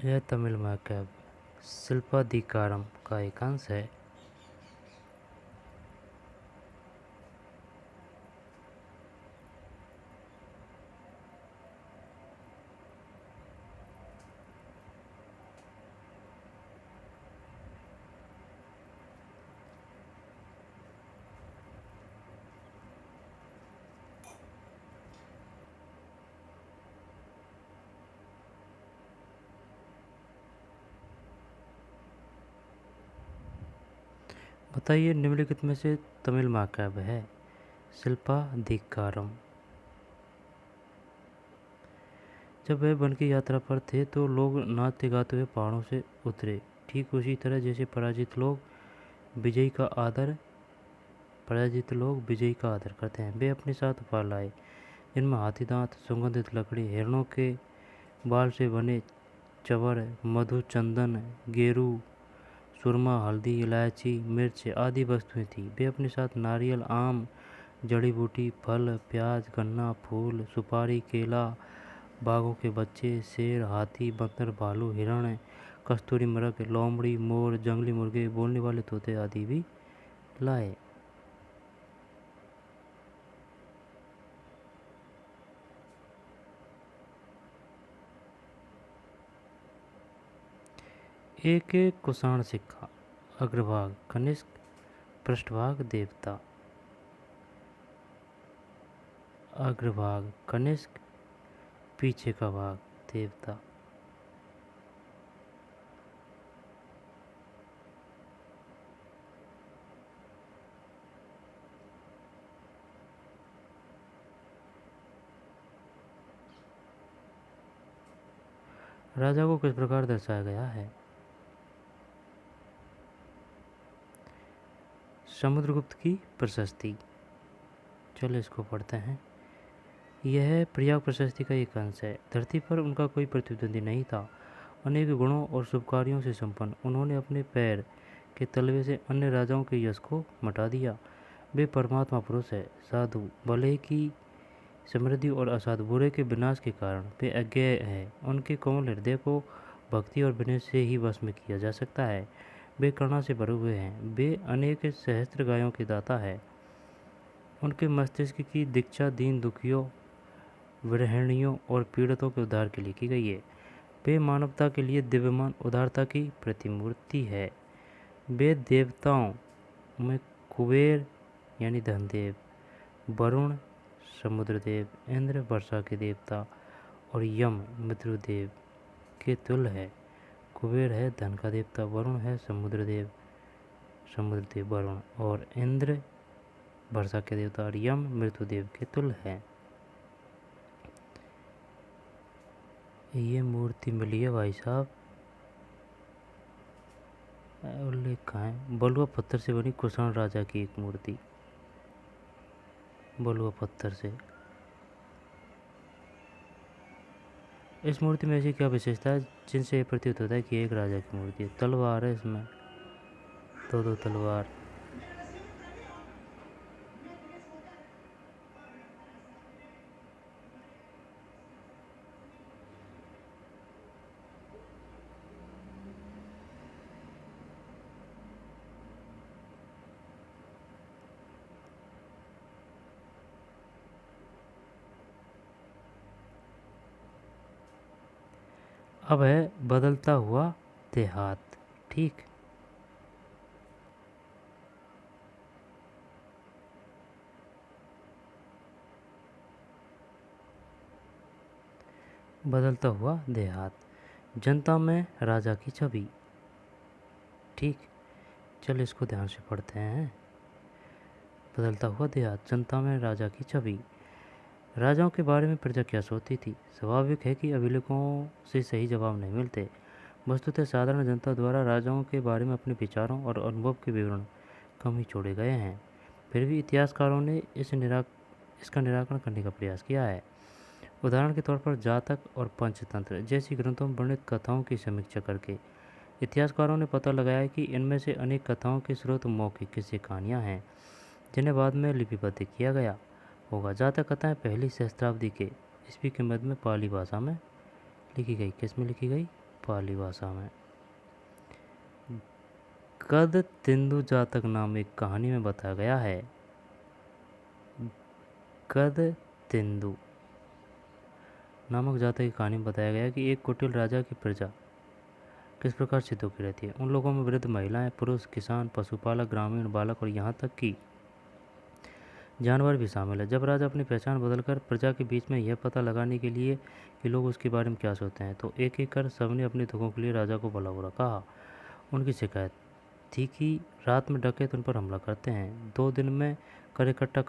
यह तमिल महाकाव्य शिल्पाधिकारम का एक अंश है। बताइए, निम्नलिखित में से तमिल महाकाव्य है? शिल्पाधिकारम। जब वह वन की यात्रा पर थे तो लोग नाचते गाते हुए पहाड़ों से उतरे, ठीक उसी तरह जैसे पराजित लोग विजयी का आदर करते हैं। वे अपने साथ उपहार लाए, जिनमें हाथी दांत, सुगंधित लकड़ी, हिरणों के बाल से बने चवर, मधु, चंदन, गेरू, सुरमा, हल्दी, इलायची, मिर्च आदि वस्तुएं थीं। वे अपने साथ नारियल, आम, जड़ी बूटी, फल, प्याज, गन्ना, फूल, सुपारी, केला, बाघों के बच्चे, शेर, हाथी, बंदर, भालू, हिरण, कस्तूरी मृग, लोमड़ी, मोर, जंगली मुर्गे, बोलने वाले तोते आदि भी लाए। एक कुषाण सिक्का, अग्रभाग कनिष्क, पृष्ठभाग देवता। अग्रभाग कनिष्क, पीछे का भाग देवता। राजा को किस प्रकार दर्शाया गया है? समुद्रगुप्त की प्रशस्ति। चलो इसको पढ़ते हैं। यह प्रयाग प्रशस्ति का एक अंश है। धरती पर उनका कोई प्रतिद्वंदी नहीं था। अनेक गुणों और शुभ कार्यों से संपन्न उन्होंने अपने पैर के तलवे से अन्य राजाओं के यश को मिटा दिया। वे परमात्मा पुरुष है, साधु, भले की समृद्धि और असाधु बुरे के विनाश के कारण वे अज्ञेय है। उनके कोमल हृदय को भक्ति और विनय से ही वश में किया जा सकता है। वे करुणा से भरे हुए हैं। वे अनेक सहस्त्र गायों के दाता है। उनके मस्तिष्क की दीक्षा दीन दुखियों, विरहिणियों और पीड़ितों के उद्धार के लिए की गई है। वे मानवता के लिए दिव्यमान उदारता की प्रतिमूर्ति है। वे देवताओं में कुबेर यानी धनदेव, वरुण समुद्रदेव, इंद्र वर्षा के देवता और यम मृत्युदेव के तुल्य है। कुबेर है धन का देवता, वरुण है समुद्रदेव वरुण, और इंद्र वर्षा के देवता और यम मृत्युदेव के तुल्य है। ये मूर्ति मिली है भाई साहब, उल्लेख कहाँ है? बलुआ पत्थर से बनी कुषाण राजा की एक मूर्ति, बलुआ पत्थर से। इस मूर्ति में ऐसी क्या विशेषता है जिनसे ये प्रतीत होता है कि एक राजा की मूर्ति है? तलवार है इसमें, दो तलवार। अब है बदलता हुआ देहात। ठीक, बदलता हुआ देहात, जनता में राजा की छवि। ठीक, चल इसको ध्यान से पढ़ते हैं। बदलता हुआ देहात, जनता में राजा की छवि। राजाओं के बारे में प्रजा क्या सोचती थी? स्वाभाविक है कि अभिलेखों से सही जवाब नहीं मिलते। वस्तुतः साधारण जनता द्वारा राजाओं के बारे में अपने विचारों और अनुभव के विवरण कम ही छोड़े गए हैं। फिर भी इतिहासकारों ने इसका निराकरण करने का प्रयास किया है। उदाहरण के तौर पर जातक और पंचतंत्र जैसी ग्रंथों में वर्णित कथाओं की समीक्षा करके इतिहासकारों ने पता लगाया कि इनमें से अनेक कथाओं के स्रोत मौखिक किस्से कहानियाँ हैं जिन्हें बाद में लिपिबद्ध किया गया होगा। जातक कथाएं पहली सहस्त्राब्दी के ईस्वी के मध्य में पाली भाषा में लिखी गई। किस में लिखी गई? पाली भाषा में। गद तिंदु जातक नाम एक कहानी में बताया गया है। गद तिंदु नामक जातक की कहानी में बताया गया कि एक कुटिल राजा की प्रजा किस प्रकार से दुखी रहती है। उन लोगों में वृद्ध महिलाएं, पुरुष, किसान, पशुपालक, ग्रामीण, बालक और यहाँ तक कि जानवर भी शामिल है। जब राजा अपनी पहचान बदलकर प्रजा के बीच में यह पता लगाने के लिए कि लोग उसके बारे में क्या सोचते हैं, तो एक एक कर सबने अपने दुखों के लिए राजा को भला बुरा कहा। उनकी शिकायत थी कि रात में डकैत उन पर हमला करते हैं, तो दिन में कर इकट्ठा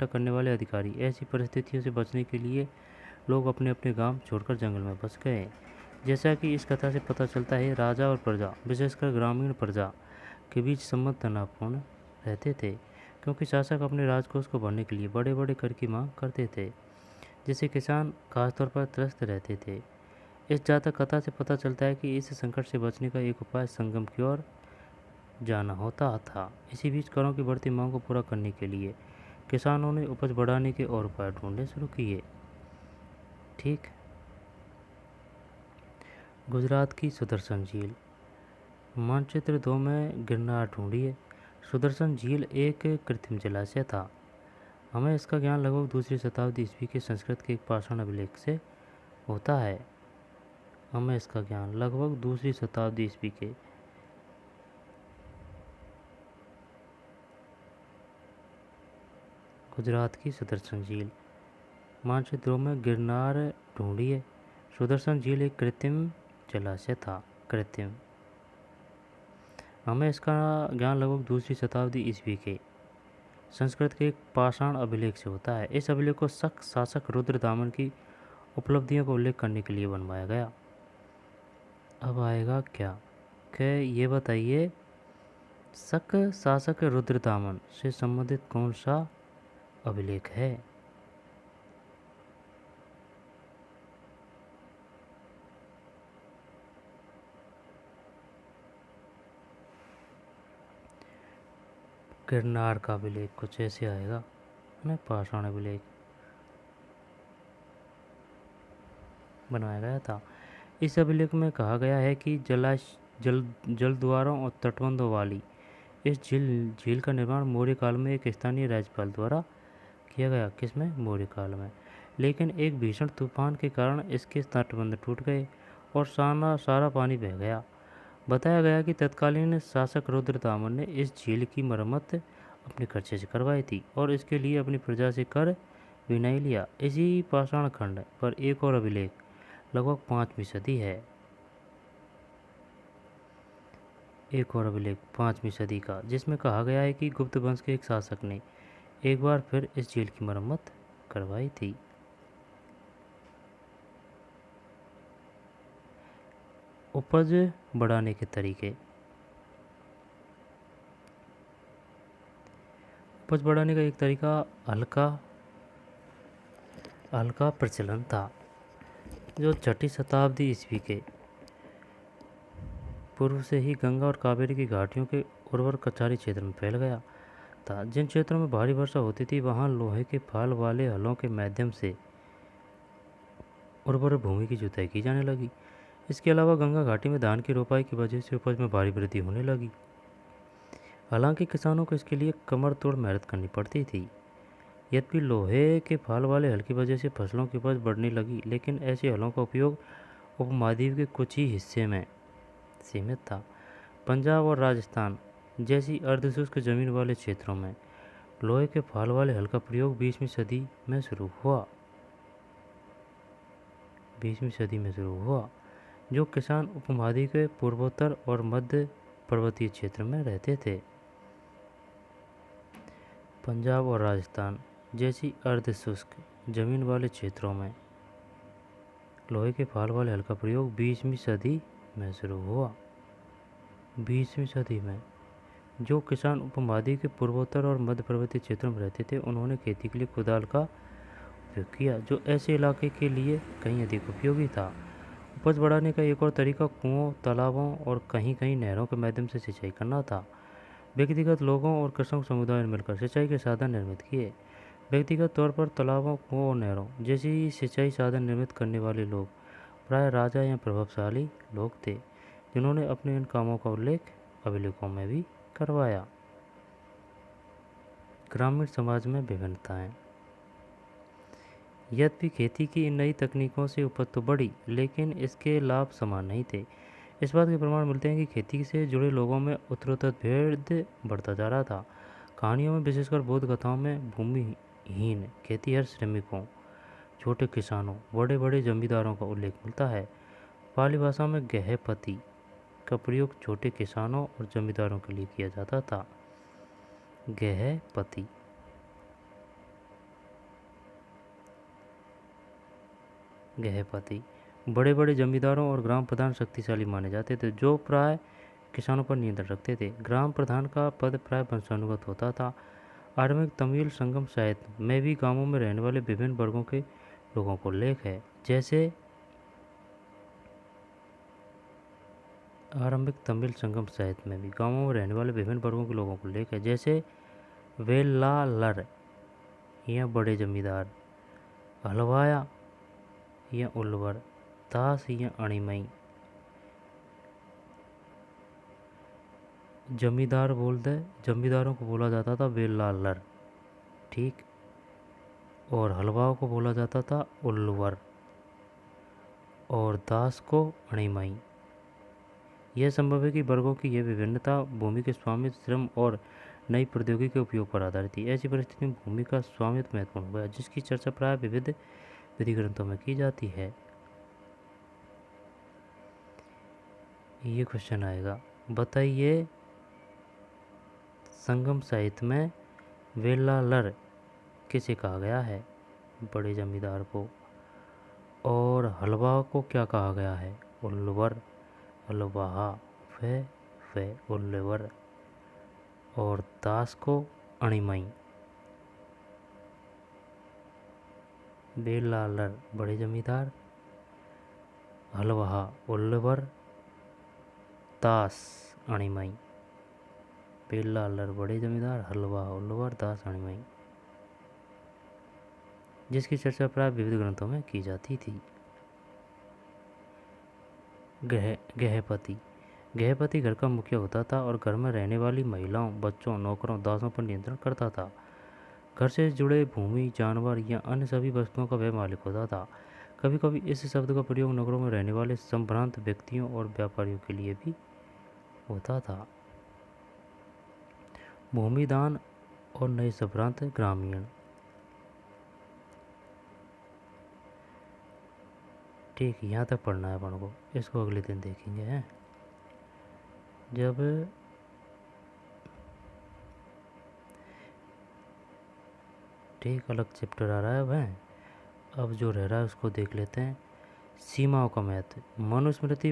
करने वाले अधिकारी। ऐसी परिस्थितियों से बचने के लिए लोग अपने अपने गांव छोड़कर जंगल में बस गए। जैसा कि इस कथा से पता चलता है, राजा और प्रजा, विशेषकर ग्रामीण प्रजा के बीच संबंध तनावपूर्ण रहते थे, क्योंकि शासक अपने राजकोष को भरने के लिए बड़े बड़े कर की मांग करते थे, जिससे किसान खासतौर पर त्रस्त रहते थे। इस जातक कथा से पता चलता है कि इस संकट से बचने का एक उपाय संगम की ओर जाना होता था। इसी बीच करों की बढ़ती मांग को पूरा करने के लिए किसानों ने उपज बढ़ाने के और उपाय ढूंढने शुरू किए। ठीक, गुजरात की सुदर्शन झील। मानचित्र 2 में गिरनार ढूंढिए। सुदर्शन झील एक कृत्रिम जलाशय था। हमें इसका ज्ञान लगभग दूसरी शताब्दी ईस्वी के संस्कृत के एक पाषाण अभिलेख से होता है। हमें इसका ज्ञान लगभग दूसरी शताब्दी ईस्वी के गुजरात की सुदर्शन झील। मानचित्रों में गिरनार ढूंढिए। सुदर्शन झील एक कृत्रिम जलाशय था। कृत्रिम। हमें इसका ज्ञान लगभग दूसरी शताब्दी ईस्वी के संस्कृत के एक पाषाण अभिलेख से होता है। इस अभिलेख को शासक रुद्रदामन की उपलब्धियों का उल्लेख करने के लिए बनवाया गया। अब आएगा क्या? ठीक है, ये बताइए शक शासक रुद्रतामन से संबंधित कौन सा अभिलेख है? गिरनार का अभिलेख कुछ ऐसे आएगा ना, पाषाण अभिलेख बनाया गया था। इस अभिलेख में कहा गया है कि जल द्वारों और तटबंधों वाली इस झील का निर्माण मौर्य काल में एक स्थानीय राज्यपाल द्वारा किया गया। किसमें? मौर्य काल में। लेकिन एक भीषण तूफान के कारण इसके तटबंध टूट गए और सारा पानी बह गया। बताया गया कि तत्कालीन शासक रुद्रतामन ने इस झील की मरम्मत अपने खर्चे से करवाई थी और इसके लिए अपनी प्रजा से कर भी नहीं लिया। इसी पाषाण खंड पर एक और अभिलेख लगभग 5वीं सदी है। एक और अभिलेख 5वीं सदी का, जिसमें कहा गया है कि गुप्त वंश के एक शासक ने एक बार फिर इस झील की मरम्मत करवाई थी। उपज बढ़ाने के तरीके। उपज बढ़ाने का एक तरीका हल्का प्रचलन था, जो 6वीं शताब्दी ईस्वी के पूर्व से ही गंगा और कावेरी की घाटियों के उर्वर कछारी क्षेत्र में फैल गया था। जिन क्षेत्रों में भारी वर्षा होती थी वहां लोहे के फाल वाले हलों के माध्यम से उर्वर भूमि की जुताई की जाने लगी। इसके अलावा गंगा घाटी में धान की रोपाई की वजह से उपज में भारी वृद्धि होने लगी। हालांकि किसानों को इसके लिए कमर तोड़ मेहनत करनी पड़ती थी। यद्यपि लोहे के फाल वाले हल की वजह से फसलों की उपज बढ़ने लगी, लेकिन ऐसे हलों का उपयोग उपमहाद्वीप के कुछ ही हिस्से में सीमित था। पंजाब और राजस्थान जैसी अर्धशुष्क जमीन वाले क्षेत्रों में लोहे के फाल वाले हल का प्रयोग 20वीं सदी में शुरू हुआ। जो किसान उपमहाद्वीप के पूर्वोत्तर और मध्य पर्वतीय क्षेत्र में रहते थे। पंजाब और राजस्थान जैसी अर्धशुष्क जमीन वाले क्षेत्रों में लोहे के फाल वाले हल का प्रयोग 20वीं सदी में शुरू हुआ। 20वीं सदी में जो किसान उपमहाद्वीप के पूर्वोत्तर और मध्य पर्वतीय क्षेत्रों में रहते थे, उन्होंने खेती के लिए कुदाल का उपयोग किया, जो ऐसे इलाके के लिए कहीं अधिक उपयोगी था। उपज बढ़ाने का एक और तरीका कुओं, तालाबों और कहीं कहीं नहरों के माध्यम से सिंचाई करना था। व्यक्तिगत लोगों और कृषक समुदाय ने मिलकर सिंचाई के साधन निर्मित किए। व्यक्तिगत तौर पर तालाबों, कुओं और नहरों जैसी सिंचाई साधन निर्मित करने वाले लोग प्राय राजा या प्रभावशाली लोग थे, जिन्होंने अपने इन कामों का उल्लेख अभिलेखों में भी करवाया। ग्रामीण समाज में विभिन्नताएं। यद्यपि खेती की इन नई तकनीकों से उपज तो बढ़ी, लेकिन इसके लाभ समान नहीं थे। इस बात के प्रमाण मिलते हैं कि खेती से जुड़े लोगों में उत्तरोत्तर भेद बढ़ता जा रहा था। कहानियों में, विशेषकर बौद्ध कथाओं में, भूमिहीन खेतीहर श्रमिकों, छोटे किसानों, बड़े बड़े जमींदारों का उल्लेख मिलता है। पाली भाषा में गृहपति का प्रयोग छोटे किसानों और जमींदारों के लिए किया जाता था। गृहपति बड़े बड़े जमींदारों और ग्राम प्रधान शक्तिशाली माने जाते थे, जो प्राय किसानों पर नियंत्रण रखते थे। ग्राम प्रधान का पद प्राय वंशानुगत होता था। आरंभिक तमिल संगम साहित्य में भी गांवों में रहने वाले विभिन्न वर्गों के लोगों को उल्लेख है, जैसे वेल्लालर या बड़े जमींदार, हलवाया या उल्वर, दास या अणिमई। जमींदारों को बोला जाता था वेल्लालर, ठीक, और हलवाओं को बोला जाता था उल्वर और दास को अणिमई। यह संभव है कि वर्गों की यह विभिन्नता भूमि के स्वामित्व, श्रम और नई प्रौद्योगिकी के उपयोग पर आधारित थी। ऐसी परिस्थिति में भूमि का स्वामित्व महत्वपूर्ण हो गया, जिसकी चर्चा प्राय विविध विधि ग्रंथों में की जाती है। ये क्वेश्चन आएगा, बताइए संगम साहित्य में वेल्लालर किसे कहा गया है? बड़े जमींदार को। और हलवा को क्या कहा गया है? उल्वर, हलवाहा। फे उल्लेवर और दास को अणिमई। बेलालर बड़े जमींदार, हलवाहा उल्लेवर, दास अणिमई। बेलालर बड़े जमींदार, हलवाहा उल्लेवर, दास अणिमई, जिसकी चर्चा प्राय विविध ग्रंथों में की जाती थी। गृहपति। गृहपति घर का मुखिया होता था और घर में रहने वाली महिलाओं, बच्चों, नौकरों, दासों पर नियंत्रण करता था। घर से जुड़े भूमि, जानवर या अन्य सभी वस्तुओं का वह मालिक होता था। कभी कभी इस शब्द का प्रयोग नगरों में रहने वाले संभ्रांत व्यक्तियों और व्यापारियों के लिए भी होता था। भूमिदान और नए संभ्रांत ग्रामीण। ठीक, यहाँ तक पढ़ना है अपन को, इसको अगले दिन देखेंगे हैं। जब ठीक अलग चैप्टर आ रहा है वह, अब जो रह रहा है उसको देख लेते हैं। सीमाओं का महत्व। मनुस्मृति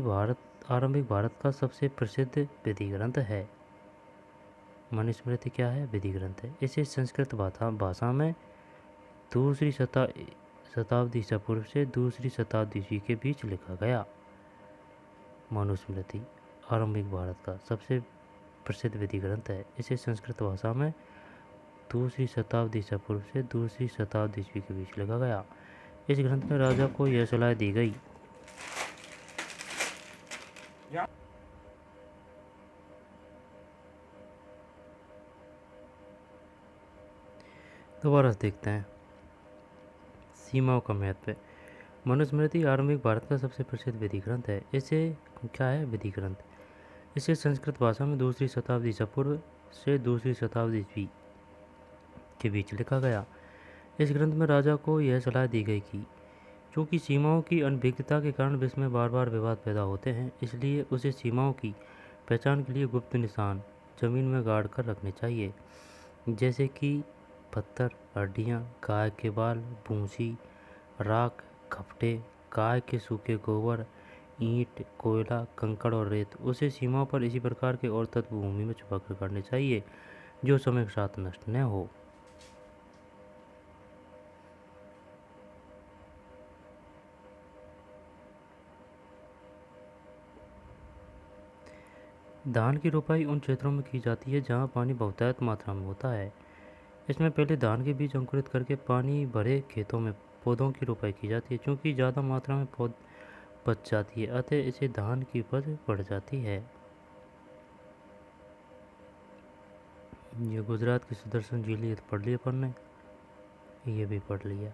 आरंभिक भारत का सबसे प्रसिद्ध विधि ग्रंथ है। मनुस्मृति क्या है? विधि ग्रंथ है। इसे संस्कृत भाषा में दूसरी शताब्दी ईसा पूर्व से दूसरी शताब्दी ईस्वी के बीच लिखा गया। मनुस्मृति आरंभिक भारत का सबसे प्रसिद्ध विधि ग्रंथ है। इसे संस्कृत भाषा में दूसरी शताब्दी ईसा पूर्व से दूसरी शताब्दी ईस्वी के बीच लिखा गया। इस ग्रंथ में राजा को यह सलाह दी गई दोबारा देखते हैं। सीमाओं का महत्व। मनुस्मृति आरंभिक भारत का सबसे प्रसिद्ध विधि ग्रंथ है। इसे क्या है? विधि ग्रंथ। इसे संस्कृत भाषा में दूसरी शताब्दी ईसा पूर्व से दूसरी शताब्दी ईस्वी के बीच लिखा गया। इस ग्रंथ में राजा को यह सलाह दी गई कि क्योंकि सीमाओं की अनभिज्ञता के कारण विश्व में बार बार विवाद पैदा होते हैं, इसलिए उसे सीमाओं की पहचान के लिए गुप्त निशान जमीन में गाड़ कर रखने चाहिए, जैसे कि पत्थर, हड्डियाँ, गाय के बाल, भूसी, राख, खपटे, गाय के सूखे गोबर, ईंट, कोयला, कंकड़ और रेत। उसे सीमाओं पर इसी प्रकार के और तत्व भूमि में छुपा कर करने चाहिए जो समय के साथ नष्ट न हो। धान की रोपाई उन क्षेत्रों में की जाती है जहाँ पानी बहुतायत मात्रा में होता है। इसमें पहले धान के बीज अंकुरित करके पानी भरे खेतों में पौधों की रोपाई की जाती है। क्योंकि ज़्यादा मात्रा में पौध बच जाती है, अतः इसे धान की उपज बढ़ जाती है। ये गुजरात की सुदर्शन झील ये तो पढ़ लिया अपन ने, ये भी पढ़ लिया।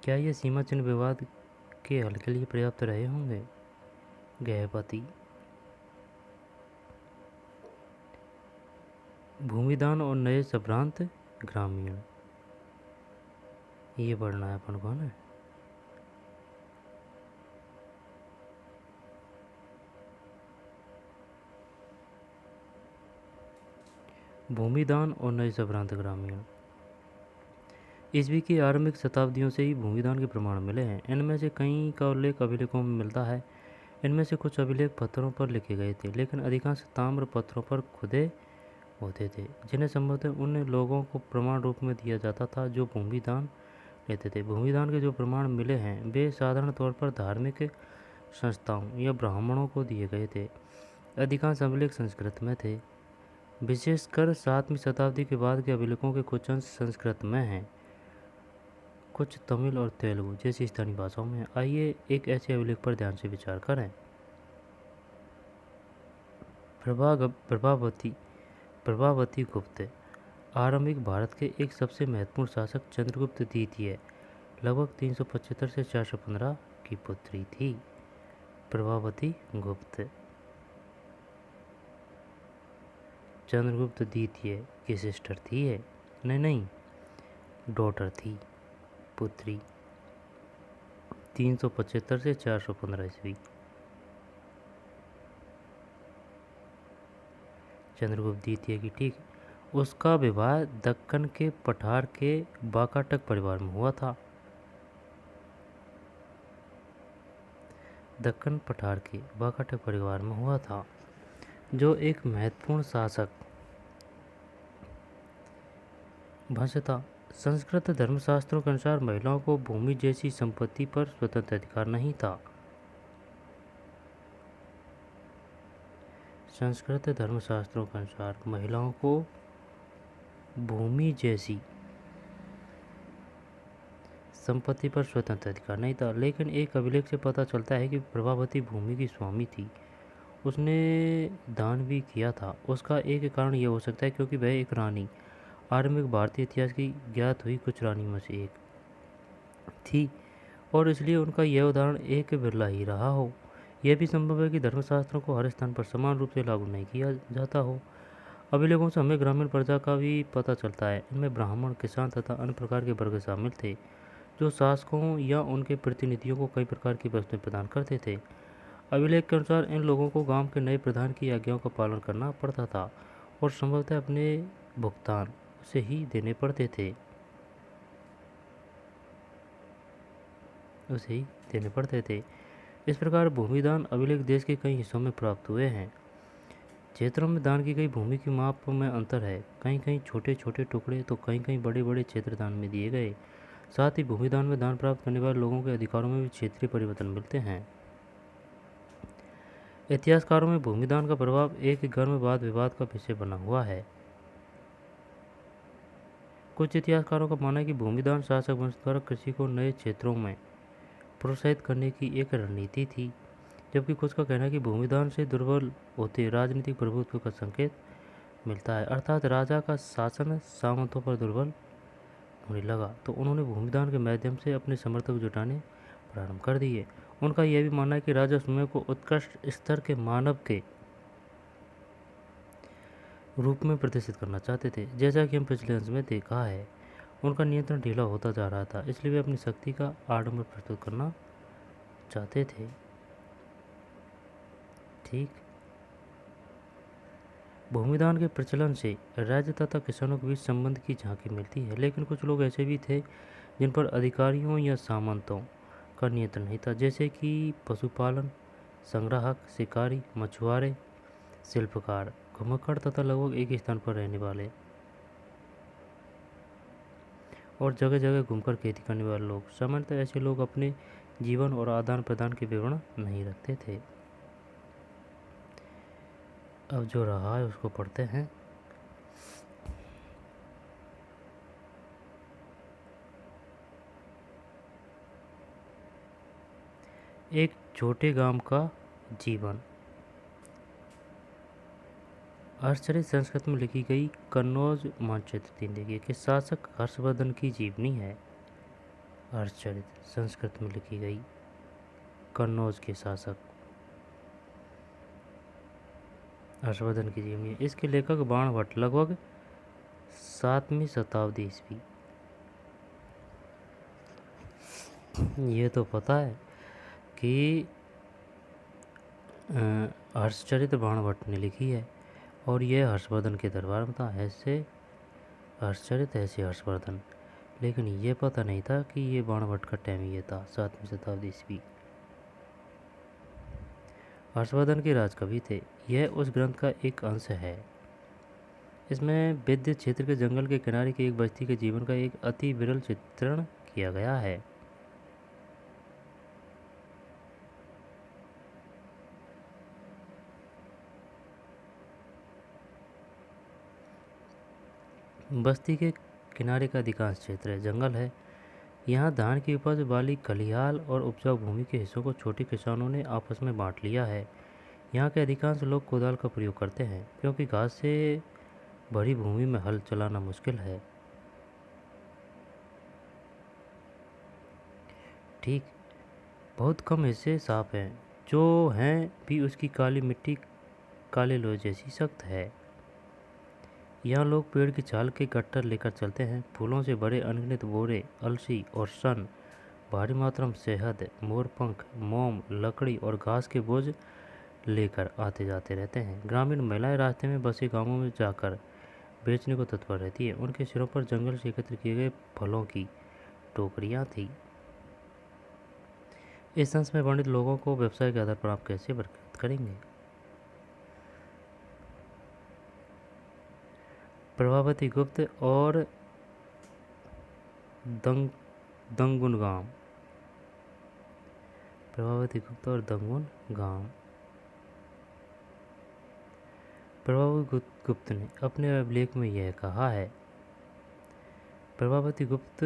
क्या ये सीमा चिन्ह विवाद के हल के लिए पर्याप्त रहे होंगे? गृहपति। भूमिदान और नए संभ्रांत ग्रामीण, ये पढ़ना है अपन को ना। भूमिदान और नए संभ्रांत ग्रामीण। ईस्वी की आरंभिक शताब्दियों से ही भूमिदान के प्रमाण मिले हैं। इनमें से कई का उल्लेख अभिलेखों में मिलता है। इनमें से कुछ अभिलेख पत्थरों पर लिखे गए थे, लेकिन अधिकांश ताम्र पत्थरों पर खुदे होते थे, जिन्हें संभवतः उन लोगों को प्रमाण रूप में दिया जाता था जो भूमिदान लेते थे। भूमिदान के जो प्रमाण मिले हैं वे साधारण तौर पर धार्मिक संस्थाओं या ब्राह्मणों को दिए गए थे। अधिकांश अभिलेख संस्कृत में थे। विशेषकर 7वीं शताब्दी के बाद के अभिलेखों के कुछ अंश संस्कृत में हैं, कुछ तमिल और तेलुगु जैसी स्थानीय भाषाओं में। आइए एक ऐसे अभिलेख पर ध्यान से विचार करें। प्रभावती गुप्त आरंभिक भारत के एक सबसे महत्वपूर्ण शासक चंद्रगुप्त द्वितीय लगभग 375 से 415 की पुत्री थी। प्रभावती गुप्त चंद्रगुप्त द्वितीय की सिस्टर थी। नहीं, डॉटर थी, पुत्री। 375 से 415 ईस्वी। चंद्रगुप्त द्वितीय की, ठीक। उसका विवाह दक्कन के पठार के वाकाटक परिवार में हुआ था। दक्कन पठार के वाकाटक परिवार में हुआ था, जो एक महत्वपूर्ण शासक वंश था। संस्कृत धर्मशास्त्रों के अनुसार महिलाओं को भूमि जैसी संपत्ति पर स्वतंत्र अधिकार नहीं था। संस्कृत धर्मशास्त्रों के अनुसार महिलाओं को भूमि जैसी संपत्ति पर स्वतंत्र अधिकार नहीं था, लेकिन एक अभिलेख से पता चलता है कि प्रभावती भूमि की स्वामी थी। उसने दान भी किया था। उसका एक कारण यह हो सकता है क्योंकि वह एक रानी, आरंभिक भारतीय इतिहास की ज्ञात हुई कुछ रानी में से एक थी, और इसलिए उनका यह उदाहरण एक बिरला ही रहा हो। यह भी संभव है कि धर्मशास्त्रों को हर स्थान पर समान रूप से लागू नहीं किया जाता हो। अभिलेखों से हमें ग्रामीण प्रजा का भी पता चलता है। इनमें ब्राह्मण, किसान तथा अन्य प्रकार के वर्ग शामिल थे, जो शासकों या उनके प्रतिनिधियों को कई प्रकार की वस्तुएं प्रदान करते थे। अभिलेख के अनुसार इन लोगों को गांव के नए प्रधान की आज्ञाओं का पालन करना पड़ता था और संभवतः अपने भुगतान उसे ही देने पड़ते थे। इस प्रकार भूमिदान अभिलेख देश के कई हिस्सों में प्राप्त हुए हैं। क्षेत्रों में दान की गई भूमि की माप में अंतर है। कहीं कहीं छोटे छोटे टुकड़े तो कहीं कहीं बड़े बड़े क्षेत्र दान में दिए गए। साथ ही भूमिदान में दान प्राप्त करने वाले लोगों के अधिकारों में भी क्षेत्रीय परिवर्तन मिलते हैं। इतिहासकारों में भूमिदान का प्रभाव एक गर्म वाद विवाद का विषय बना हुआ है। कुछ इतिहासकारों का मानना है कि भूमिदान शासक वंश द्वारा कृषि को नए क्षेत्रों में प्रोत्साहित करने की एक रणनीति थी, जबकि कुछ का कहना है कि भूमिदान से दुर्बल होते राजनीतिक प्रभुत्व का संकेत मिलता है, अर्थात राजा का शासन सामंतों पर दुर्बल होने लगा तो उन्होंने भूमिदान के माध्यम से अपने समर्थक जुटाने प्रारंभ कर दिए। उनका यह भी मानना है कि राजा स्वयं को उत्कृष्ट स्तर के मानव के रूप में प्रदर्शित करना चाहते थे। जैसा कि हम पिछले अंश में देखा है, उनका नियंत्रण ढीला होता जा रहा था, इसलिए वे अपनी शक्ति का आडंबर प्रस्तुत करना चाहते थे। ठीक। भूमिदान के प्रचलन से राज्य तथा किसानों के बीच संबंध की झांकी मिलती है, लेकिन कुछ लोग ऐसे भी थे जिन पर अधिकारियों या सामंतों का नियंत्रण नहीं था, जैसे कि पशुपालन, संग्राहक, शिकारी, मछुआरे, शिल्पकार, घुमक्कड़ तथा लगभग एक ही स्थान पर रहने वाले और जगह जगह घूमकर खेती करने वाले लोग। सामान्यतः ऐसे लोग अपने जीवन और आदान प्रदान के विवरण नहीं रखते थे। अब जो रहा है उसको पढ़ते हैं। एक छोटे गांव का जीवन। हर्षचरित संस्कृत में लिखी गई कन्नौज मानचित्र 3 देखिए कि शासक हर्षवर्धन की जीवनी है। हर्षचरित संस्कृत में लिखी गई कन्नौज के शासक हर्षवर्धन की जीवनी है। इसके लेखक बाणभट्ट, लगभग 7वीं शताब्दी ईस्वी। ये तो पता है कि हर्षचरित बाणभट्ट ने लिखी है और यह हर्षवर्धन के दरबार में था। ऐसे हर्षचरित, ऐसे हर्षवर्धन, लेकिन ये पता नहीं था कि ये बाणभट्ट का टाइम ये था, 7वीं शताब्दी ईस्वी। हर्षवर्धन के राजकवि थे। यह उस ग्रंथ का एक अंश है। इसमें विद्य क्षेत्र के जंगल के किनारे की एक बस्ती के जीवन का एक अति विरल चित्रण किया गया है। बस्ती के किनारे का अधिकांश क्षेत्र जंगल है। यहाँ धान की उपज वाली खलिहाल और उपजाऊ भूमि के हिस्सों को छोटे किसानों ने आपस में बांट लिया है। यहाँ के अधिकांश लोग कुदाल का प्रयोग करते हैं क्योंकि घास से भरी भूमि में हल चलाना मुश्किल है। ठीक। बहुत कम हिस्से साफ हैं, जो हैं भी उसकी काली मिट्टी काले लोहे जैसी सख्त है। यहाँ लोग पेड़ की छाल के गट्टर लेकर चलते हैं। फूलों से भरे अनगिनत बोरे, अलसी और सन भारी मात्रा में शहद, मोरपंख, मोम, लकड़ी और घास के बोझ लेकर आते जाते रहते हैं। ग्रामीण महिलाएं रास्ते में बसे गांवों में जाकर बेचने को तत्पर रहती है। उनके सिरों पर जंगल से एकत्र किए गए फलों की टोकरियां थी। इस अंश में वर्णित लोगों को व्यवसाय के आधार पर आप कैसे वर्गीकृत करेंगे? प्रभावती गुप्त और दंगुन गांव। प्रभावती गुप्त और दंगुन गांव। प्रभावती गुप्त ने अपने अभिलेख में यह कहा है। प्रभावती गुप्त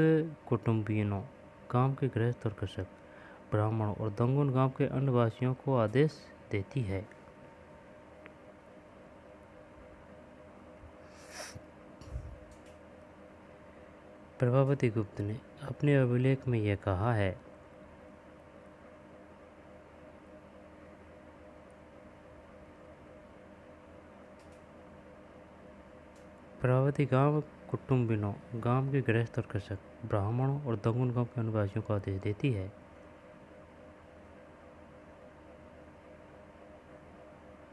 कुटुंबियों, गांव के गृहस्थ और कृषक, ब्राह्मणों और दंगुन गांव के अन्य वासियों को आदेश देती है। प्रभावती गुप्त ने अपने अभिलेख में यह कहा है। प्रभावती गांव कुटुंबियों, गांव के गृहस्थ और कृषक, ब्राह्मणों और दंगुन गांव के निवासियों को आदेश देती है।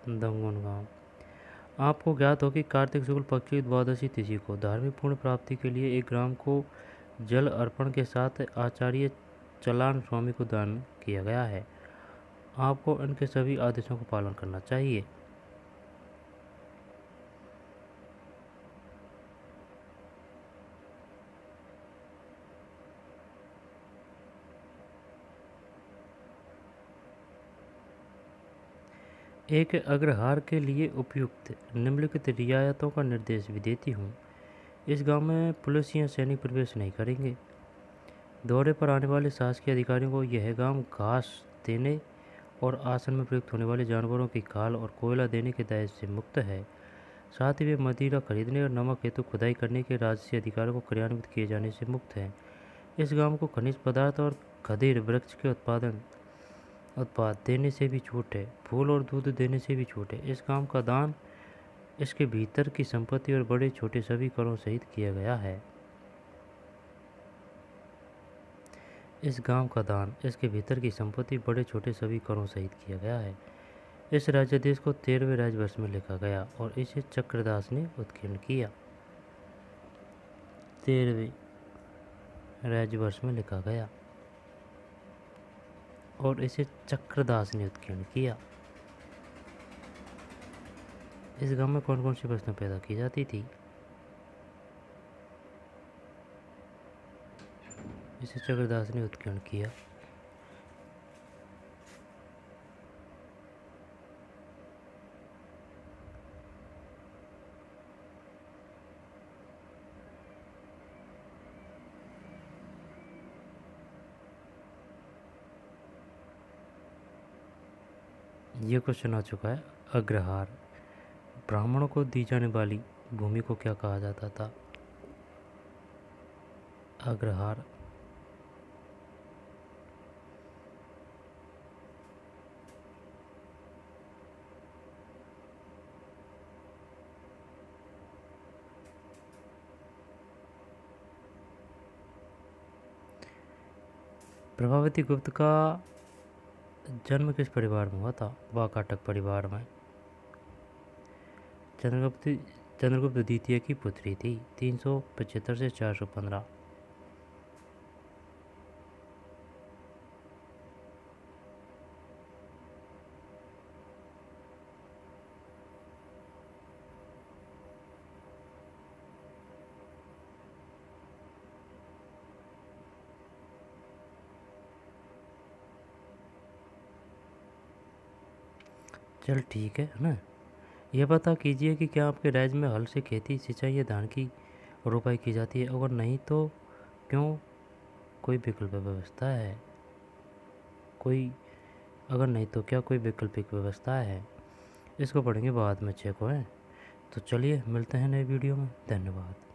दंगुन गांव। आपको ज्ञात हो कि कार्तिक शुक्ल पक्ष की द्वादशी तिथि को धार्मिक पुण्य प्राप्ति के लिए एक ग्राम को जल अर्पण के साथ आचार्य चलान स्वामी को दान किया गया है। आपको इनके सभी आदेशों का पालन करना चाहिए। एक अग्रहार के लिए उपयुक्त निम्नलिखित रियायतों का निर्देश भी देती हूँ। इस गांव में पुलिस या सैनिक प्रवेश नहीं करेंगे। दौरे पर आने वाले शासकीय अधिकारियों को यह गांव घास देने और आसन में प्रयुक्त होने वाले जानवरों की खाल और कोयला देने के दायित्व से मुक्त है। साथ ही वे मदिरा खरीदने और नमक हेतु खुदाई करने के राजसी अधिकारों को क्रियान्वित किए जाने से मुक्त है। इस गांव को खनिज पदार्थ और खदीर वृक्ष के उत्पाद देने से भी छूट है। फूल और दूध देने से भी छूट है। इस गांव का दान इसके भीतर की संपत्ति और बड़े छोटे सभी करों सहित किया गया है। इस गांव का दान इसके भीतर की संपत्ति बड़े छोटे सभी करों सहित किया गया है। इस राज्यादेश को 13वें राजवर्ष में लिखा गया और इसे चक्रदास ने उत्कीर्ण किया। 13वें राजवर्ष में लिखा गया और इसे चक्रदास ने उत्कीर्ण किया। इस गांव में कौन कौन सी फसलें पैदा की जाती थी? इसे चक्रदास ने उत्कीर्ण किया। ये क्वेश्चन आ चुका है। अग्रहार। ब्राह्मणों को दी जाने वाली भूमि को क्या कहा जाता था? अग्रहार। प्रभावती गुप्त का जन्म किस परिवार में हुआ था? वाकाटक परिवार में। चंद्रगुप्त द्वितीय की पुत्री थी। 375 से 415। चल ठीक है ना। यह पता कीजिए कि क्या आपके राज्य में हल से खेती, सिंचाई या धान की रोपाई की जाती है। अगर नहीं तो क्यों? कोई विकल्प व्यवस्था है? अगर नहीं तो क्या कोई वैकल्पिक व्यवस्था है? इसको पढ़ेंगे बाद में 6 को है। तो चलिए मिलते हैं नए वीडियो में। धन्यवाद।